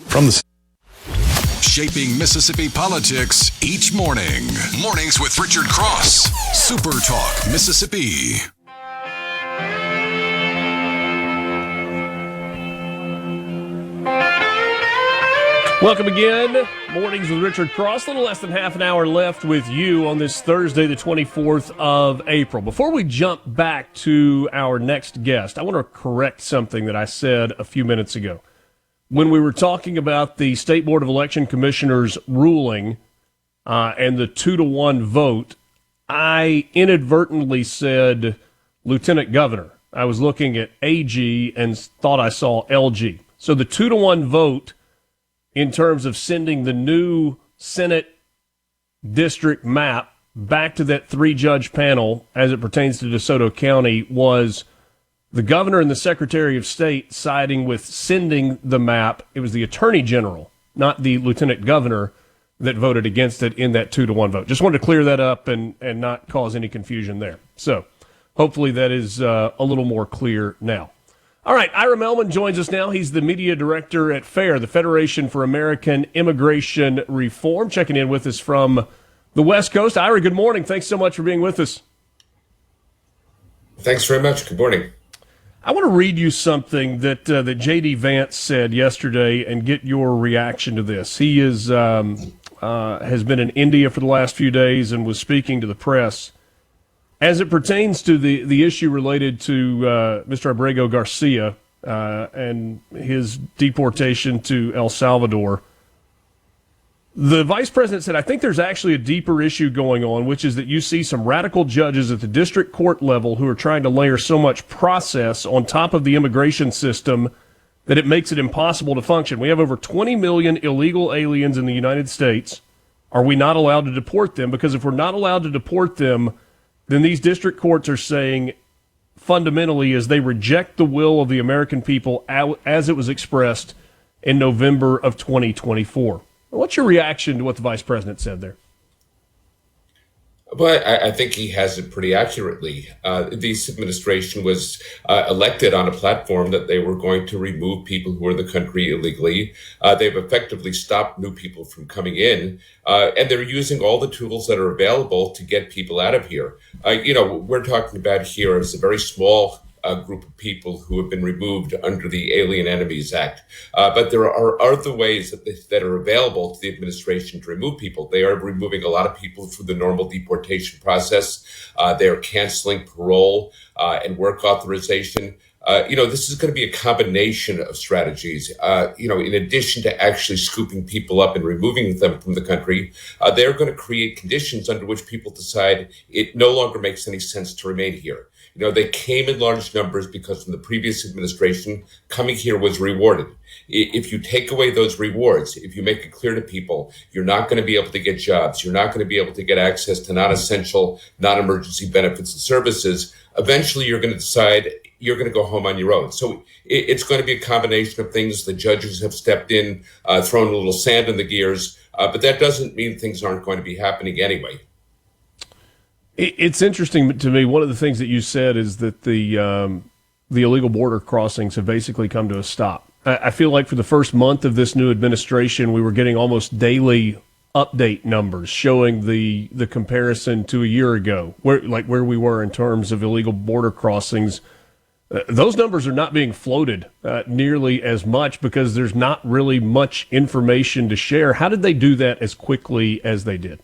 From the shaping Mississippi politics each morning. Mornings with Richard Cross. Super Talk Mississippi. Welcome again. Mornings with Richard Cross. A little less than half an hour left with you on this Thursday, the 24th of April. Before we jump back to our next guest, I want to correct something that I said a few minutes ago. When we were talking about the State Board of Election Commissioners ruling and the 2-1 vote, I inadvertently said Lieutenant Governor. I was looking at AG and thought I saw LG. So the 2-1 vote in terms of sending the new Senate district map back to that 3-judge panel as it pertains to DeSoto County was the governor and the Secretary of State siding with sending the map. It was the Attorney General, not the Lieutenant Governor, that voted against it in that 2-1 vote. Just wanted to clear that up and not cause any confusion there. So hopefully that is a little more clear now. All right, Ira Mehlman joins us now. He's the media director at FAIR, the Federation for American Immigration Reform, checking in with us from the West Coast. Ira, good morning. Thanks so much for being with us. Thanks very much. Good morning. I want to read you something that J.D. Vance said yesterday and get your reaction to this. He has been in India for the last few days and was speaking to the press. As it pertains to the issue related to Mr. Abrego Garcia and his deportation to El Salvador, the vice president said, I think there's actually a deeper issue going on, which is that you see some radical judges at the district court level who are trying to layer so much process on top of the immigration system that it makes it impossible to function. We have over 20 million illegal aliens in the United States. Are we not allowed to deport them? Because if we're not allowed to deport them, then these district courts are saying fundamentally is they reject the will of the American people as it was expressed in November of 2024. What's your reaction to what the vice president said there? Well, I think he has it pretty accurately. This administration was elected on a platform that they were going to remove people who are in the country illegally. They've effectively stopped new people from coming in, and they're using all the tools that are available to get people out of here. We're talking about here is a very small group of people who have been removed under the Alien Enemies Act. But there are other ways that are available to the administration to remove people. They are removing a lot of people through the normal deportation process. They are canceling parole and work authorization. This is going to be a combination of strategies. In addition to actually scooping people up and removing them from the country, they're going to create conditions under which people decide it no longer makes any sense to remain here. They came in large numbers because from the previous administration, coming here was rewarded. If you take away those rewards, if you make it clear to people, you're not going to be able to get jobs, you're not going to be able to get access to non-essential, non-emergency benefits and services, eventually you're going to decide you're going to go home on your own. So it's going to be a combination of things. The judges have stepped in, thrown a little sand in the gears, but that doesn't mean things aren't going to be happening anyway. It's interesting to me. One of the things that you said is that the illegal border crossings have basically come to a stop. I feel like for the first month of this new administration, we were getting almost daily update numbers showing the comparison to a year ago, where we were in terms of illegal border crossings. Those numbers are not being floated nearly as much because there's not really much information to share. How did they do that as quickly as they did?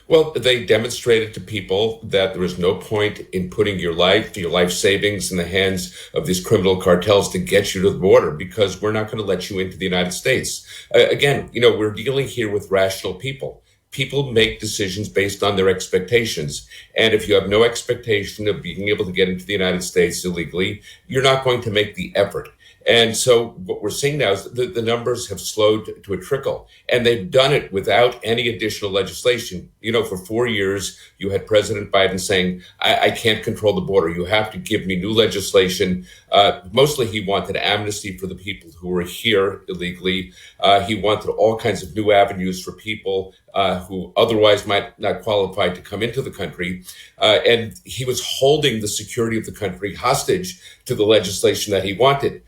Well, they demonstrated to people that there was no point in putting your life savings in the hands of these criminal cartels to get you to the border because we're not going to let you into the United States. Again, we're dealing here with rational people people make decisions based on their expectations. And if you have no expectation of being able to get into the United States illegally, you're not going to make the effort. And so what we're seeing now is the numbers have slowed to a trickle, and they've done it without any additional legislation. For 4 years, you had President Biden saying, I can't control the border. You have to give me new legislation. Mostly he wanted amnesty for the people who were here illegally. He wanted all kinds of new avenues for people who otherwise might not qualify to come into the country. And he was holding the security of the country hostage to the legislation that he wanted.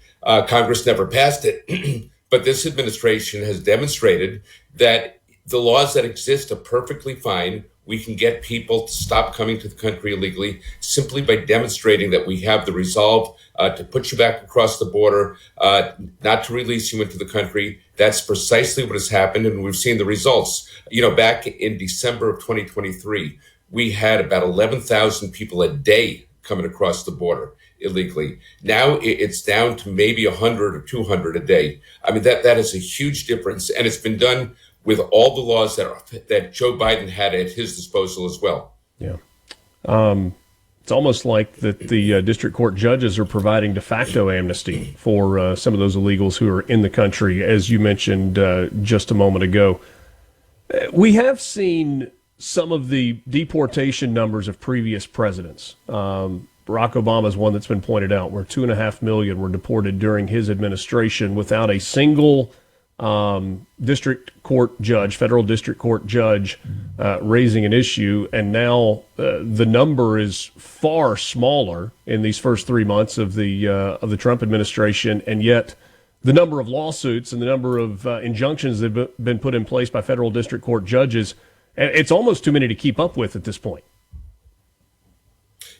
Congress never passed it, but this administration has demonstrated that the laws that exist are perfectly fine. We can get people to stop coming to the country illegally simply by demonstrating that we have the resolve to put you back across the border, not to release you into the country. That's precisely what has happened, and we've seen the results. Back in December of 2023, we had about 11,000 people a day coming across the border illegally. Now it's down to maybe 100 or 200 a day. I mean, that is a huge difference, and it's been done with all the laws that Joe Biden had at his disposal as well. Yeah. It's almost like that the district court judges are providing de facto amnesty for some of those illegals who are in the country, as you mentioned just a moment ago. We have seen some of the deportation numbers of previous presidents. Barack Obama is one that's been pointed out, where 2.5 million were deported during his administration without a single district court judge, federal district court judge, raising an issue. And now the number is far smaller in these first 3 months of the Trump administration, and yet the number of lawsuits and the number of injunctions that have been put in place by federal district court judges, it's almost too many to keep up with at this point.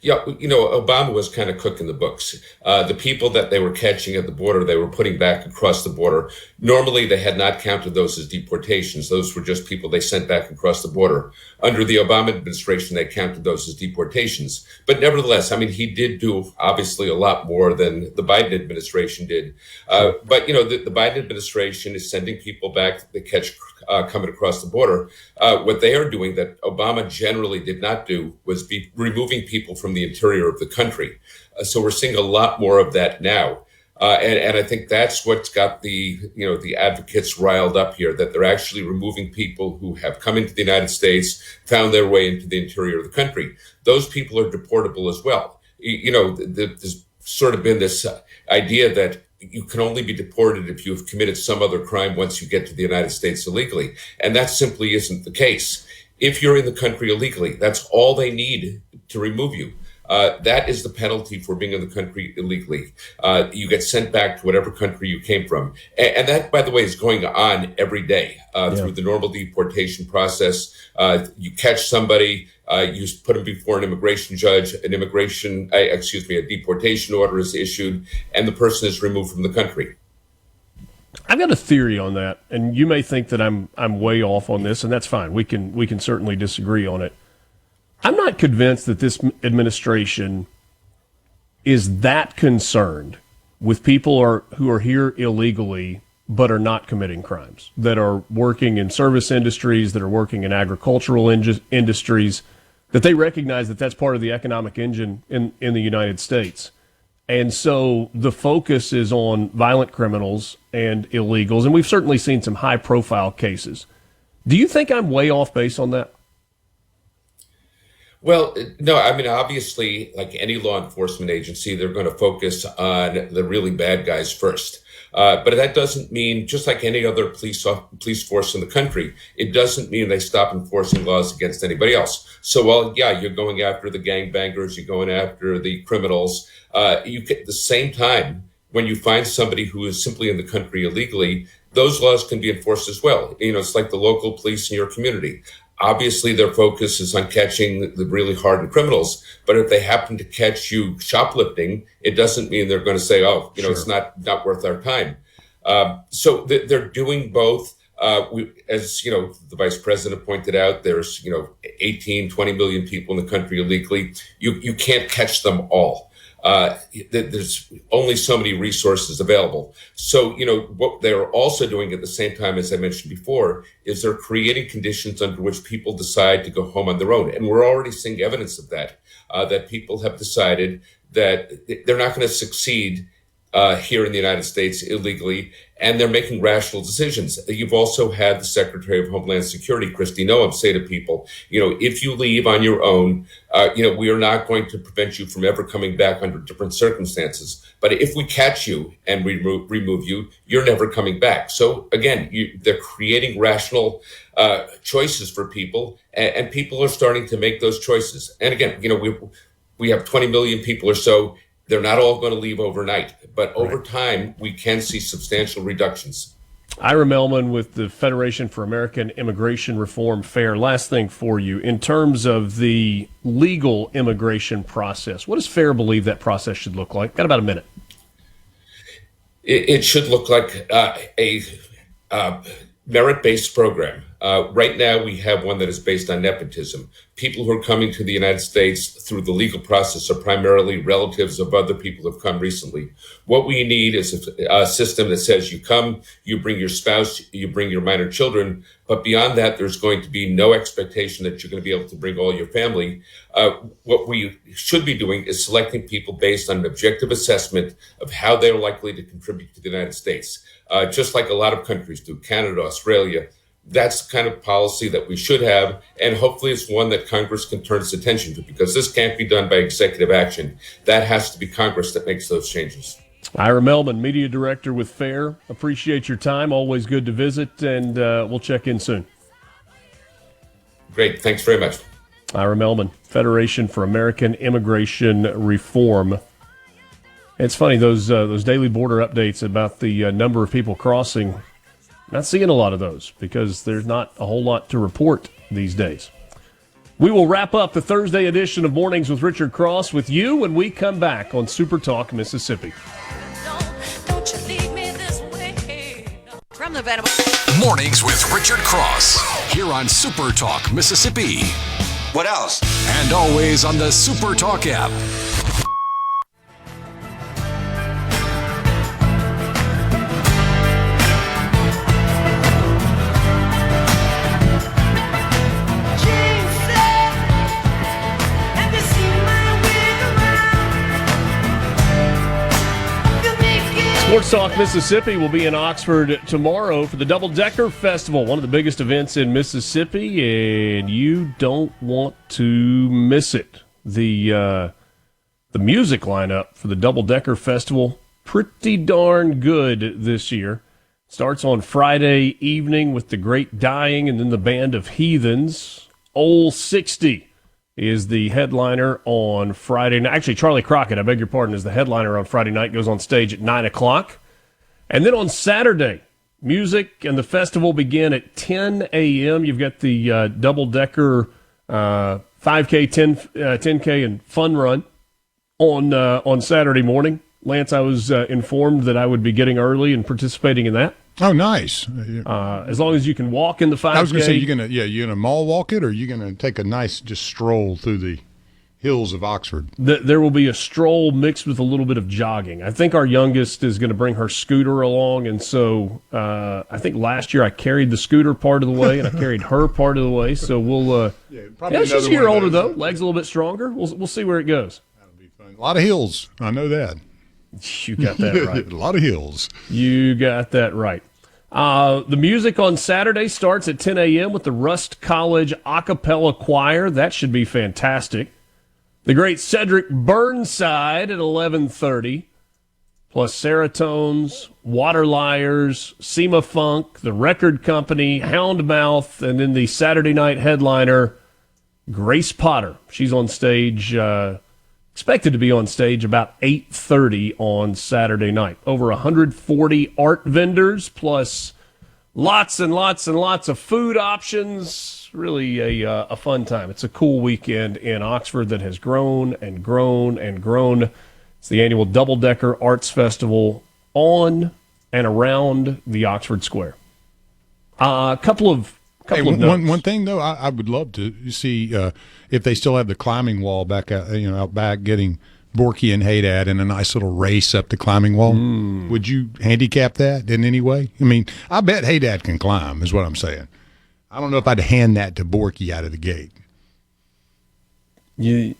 Yeah, Obama was kind of cooking the books. The people that they were catching at the border, they were putting back across the border. Normally, they had not counted those as deportations. Those were just people they sent back across the border. Under the Obama administration, they counted those as deportations. But nevertheless, I mean, he did do obviously a lot more than the Biden administration did. But, the Biden administration is sending people back that they catch coming across the border. What they are doing that Obama generally did not do was be removing people from the interior of the country. So we're seeing a lot more of that now. And I think that's what's got the advocates riled up here, that they're actually removing people who have come into the United States, found their way into the interior of the country. Those people are deportable as well. There's sort of been this idea that you can only be deported if you have committed some other crime once you get to the United States illegally. And that simply isn't the case. If you're in the country illegally, that's all they need to remove you. That is the penalty for being in the country illegally. You get sent back to whatever country you came from. And that, by the way, is going on every day through the normal deportation process. You catch somebody, you put them before an immigration judge, a deportation order is issued, and the person is removed from the country. I've got a theory on that, and you may think that I'm way off on this, and that's fine. We can certainly disagree on it. I'm not convinced that this administration is that concerned with people who are here illegally but are not committing crimes, that are working in service industries, that are working in agricultural industries, that they recognize that that's part of the economic engine in the United States. And so the focus is on violent criminals and illegals, and we've certainly seen some high-profile cases. Do you think I'm way off base on that? Well, no, I mean, obviously, like any law enforcement agency, they're going to focus on the really bad guys first. But that doesn't mean, just like any other police force in the country, it doesn't mean they stop enforcing laws against anybody else. So while, you're going after the gangbangers, you're going after the criminals, you at the same time, when you find somebody who is simply in the country illegally, those laws can be enforced as well. It's like the local police in your community. Obviously, their focus is on catching the really hardened criminals. But if they happen to catch you shoplifting, it doesn't mean they're going to say, sure, it's not worth our time. So they're doing both. As the vice president pointed out, there's 18, 20 million people in the country illegally. You can't catch them all. there's only so many resources available. So, what they're also doing at the same time, as I mentioned before, is they're creating conditions under which people decide to go home on their own. And we're already seeing evidence of that, that people have decided that they're not going to succeed here in the United States illegally, and they're making rational decisions. You've also had the Secretary of Homeland Security, Kristi Noem, say to people, if you leave on your own, we are not going to prevent you from ever coming back under different circumstances. But if we catch you and remove you, you're never coming back. So again, they're creating rational choices for people, and people are starting to make those choices. And again, we have 20 million people or so. They're not all going to leave overnight, but over time, we can see substantial reductions. Ira Mehlman with the Federation for American Immigration Reform, FAIR. Last thing for you, in terms of the legal immigration process, what does FAIR believe that process should look like? Got about a minute. It should look like a merit-based program. Right now, we have one that is based on nepotism. People who are coming to the United States through the legal process are primarily relatives of other people who have come recently. What we need is a system that says you come, you bring your spouse, you bring your minor children, but beyond that, there's going to be no expectation that you're going to be able to bring all your family. What we should be doing is selecting people based on an objective assessment of how they're likely to contribute to the United States, just like a lot of countries do, Canada, Australia. That's the kind of policy that we should have, and hopefully it's one that Congress can turn its attention to, because this can't be done by executive action. That has to be Congress that makes those changes. Ira Mehlman, Media Director with FAIR. Appreciate your time. Always good to visit, and we'll check in soon. Great. Thanks very much. Ira Mehlman, Federation for American Immigration Reform. It's funny, those daily border updates about the number of people crossing. Not seeing a lot of those because there's not a whole lot to report these days. We will wrap up the Thursday edition of Mornings with Richard Cross with you when we come back on SuperTalk Mississippi. From the Vanderbilt. Mornings with Richard Cross here on SuperTalk Mississippi. What else? And always on the SuperTalk app. Sports Talk Mississippi will be in Oxford tomorrow for the Double Decker Festival, one of the biggest events in Mississippi, and you don't want to miss it. The music lineup for the Double Decker Festival, pretty darn good this year. Starts on Friday evening with the Great Dying and then the Band of Heathens. Old 60 is the headliner on Friday night. Actually, Charlie Crockett, I beg your pardon, is the headliner on Friday night, goes on stage at 9 o'clock. And then on Saturday, music and the festival begin at 10 a.m. You've got the double-decker 5K, 10K, and fun run on Saturday morning. Lance, I was informed that I would be getting early and participating in that. Oh, nice. As long as you can walk in the 5K. I was going to say, you gonna mall walk it, or are you going to take a nice just stroll through the hills of Oxford? There will be a stroll mixed with a little bit of jogging. I think our youngest is going to bring her scooter along, and so I think last year I carried the scooter part of the way, and I carried her part of the way. So we'll she's a year older though, legs a little bit stronger. We'll see where it goes. That'll be fun. A lot of hills, I know that. You got that right. A lot of hills. You got that right. The music on Saturday starts at 10 a.m. with the Rust College a cappella choir. That should be fantastic. The great Cedric Burnside at 11:30, plus Seratones, Waterliers, Sema Funk, The Record Company, Houndmouth, and then the Saturday night headliner, Grace Potter. She's on stage, expected to be on stage about 8:30 on Saturday night. Over 140 art vendors, plus lots and lots and lots of food options. Really a fun time. It's a cool weekend in Oxford that has grown and grown and grown. It's the annual Double Decker Arts Festival on and around the Oxford Square. A couple of notes. One thing though, I would love to see if they still have the climbing wall back out back getting Borky and Haydad in a nice little race up the climbing wall. Would you handicap that in any way? I mean, I bet Haydad can climb, is what I'm saying. I don't know if I'd hand that to Borky out of the gate. Yeah.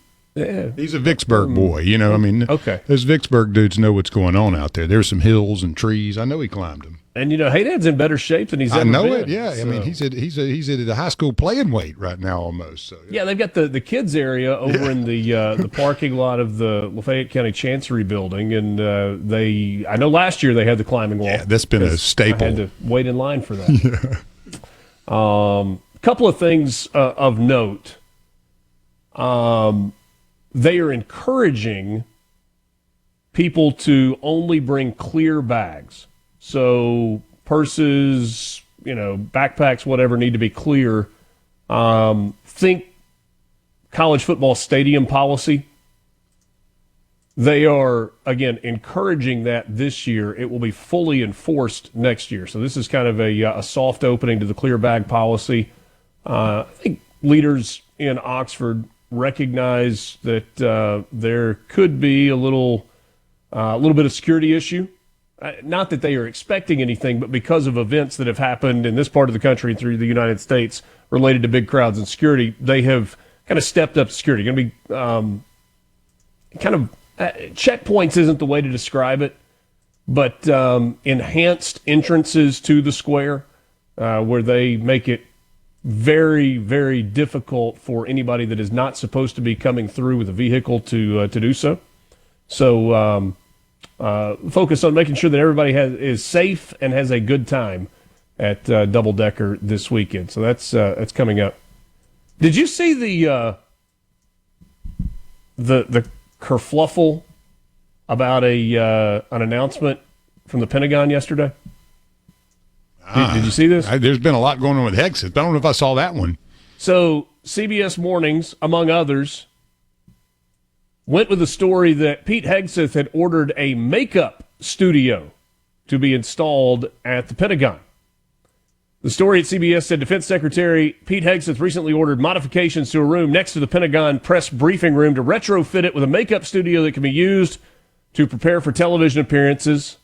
He's a Vicksburg boy, you know. I mean, okay. Those Vicksburg dudes know what's going on out there. There's some hills and trees. I know he climbed them. And, you know, Haydad's in better shape than he's ever been. I know it, yeah. So. I mean, he's at the high school playing weight right now almost. So, yeah, they've got the kids area over in the parking lot of the Lafayette County Chancery building, and I know last year they had the climbing wall. Yeah, that's been a staple. I had to wait in line for that. Yeah. Couple of things of note. They are encouraging people to only bring clear bags. So purses, backpacks, whatever, need to be clear. Think college football stadium policy. They are, again, encouraging that this year. It will be fully enforced next year. So this is kind of a soft opening to the clear bag policy. I think leaders in Oxford recognize that there could be a little bit of security issue. Not that they are expecting anything, but because of events that have happened in this part of the country and through the United States related to big crowds and security, they have kind of stepped up security. Going to be checkpoints isn't the way to describe it, but enhanced entrances to the square where they make it very, very difficult for anybody that is not supposed to be coming through with a vehicle to do so. So focus on making sure that everybody is safe and has a good time at Double Decker this weekend. So that's coming up. Did you see the kerfluffle about an announcement from the Pentagon yesterday? Did you see this? There's been a lot going on with Hegseth, but I don't know if I saw that one. So CBS Mornings, among others, went with the story that Pete Hegseth had ordered a makeup studio to be installed at the Pentagon. The story at CBS said Defense Secretary Pete Hegseth recently ordered modifications to a room next to the Pentagon press briefing room to retrofit it with a makeup studio that can be used to prepare for television appearances.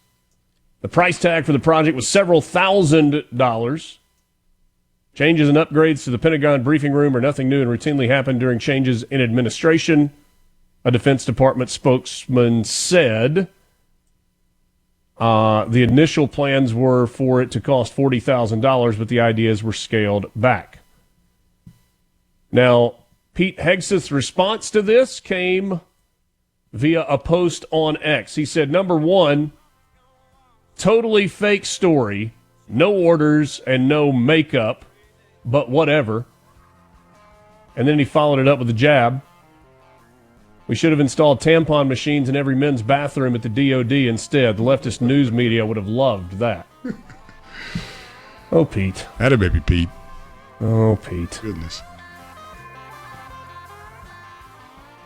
The price tag for the project was several $1,000s. Changes and upgrades to the Pentagon briefing room are nothing new and routinely happen during changes in administration, a Defense Department spokesman said. The initial plans were for it to cost $40,000, but the ideas were scaled back. Now, Pete Hegseth's response to this came via a post on X. He said, number one, totally fake story, no orders and no makeup, but whatever. And then he followed it up with a jab. We should have installed tampon machines in every men's bathroom at the DOD instead. The leftist news media would have loved that. Oh, Pete. Atta baby Pete. Oh, Pete. Goodness.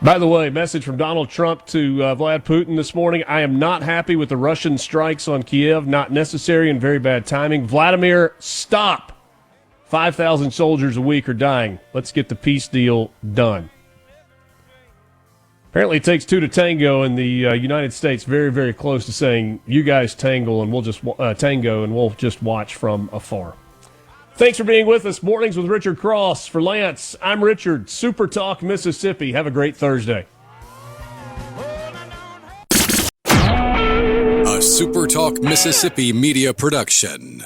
By the way, message from Donald Trump to Vlad Putin this morning. I am not happy with the Russian strikes on Kiev. Not necessary and very bad timing. Vladimir, stop. 5,000 soldiers a week are dying. Let's get the peace deal done. Apparently it takes two to tango in the United States. Very, very close to saying, you guys tango and we'll just watch from afar. Thanks for being with us. Mornings with Richard Cross. For Lance, I'm Richard. SuperTalk, Mississippi. Have a great Thursday. A SuperTalk Mississippi media production.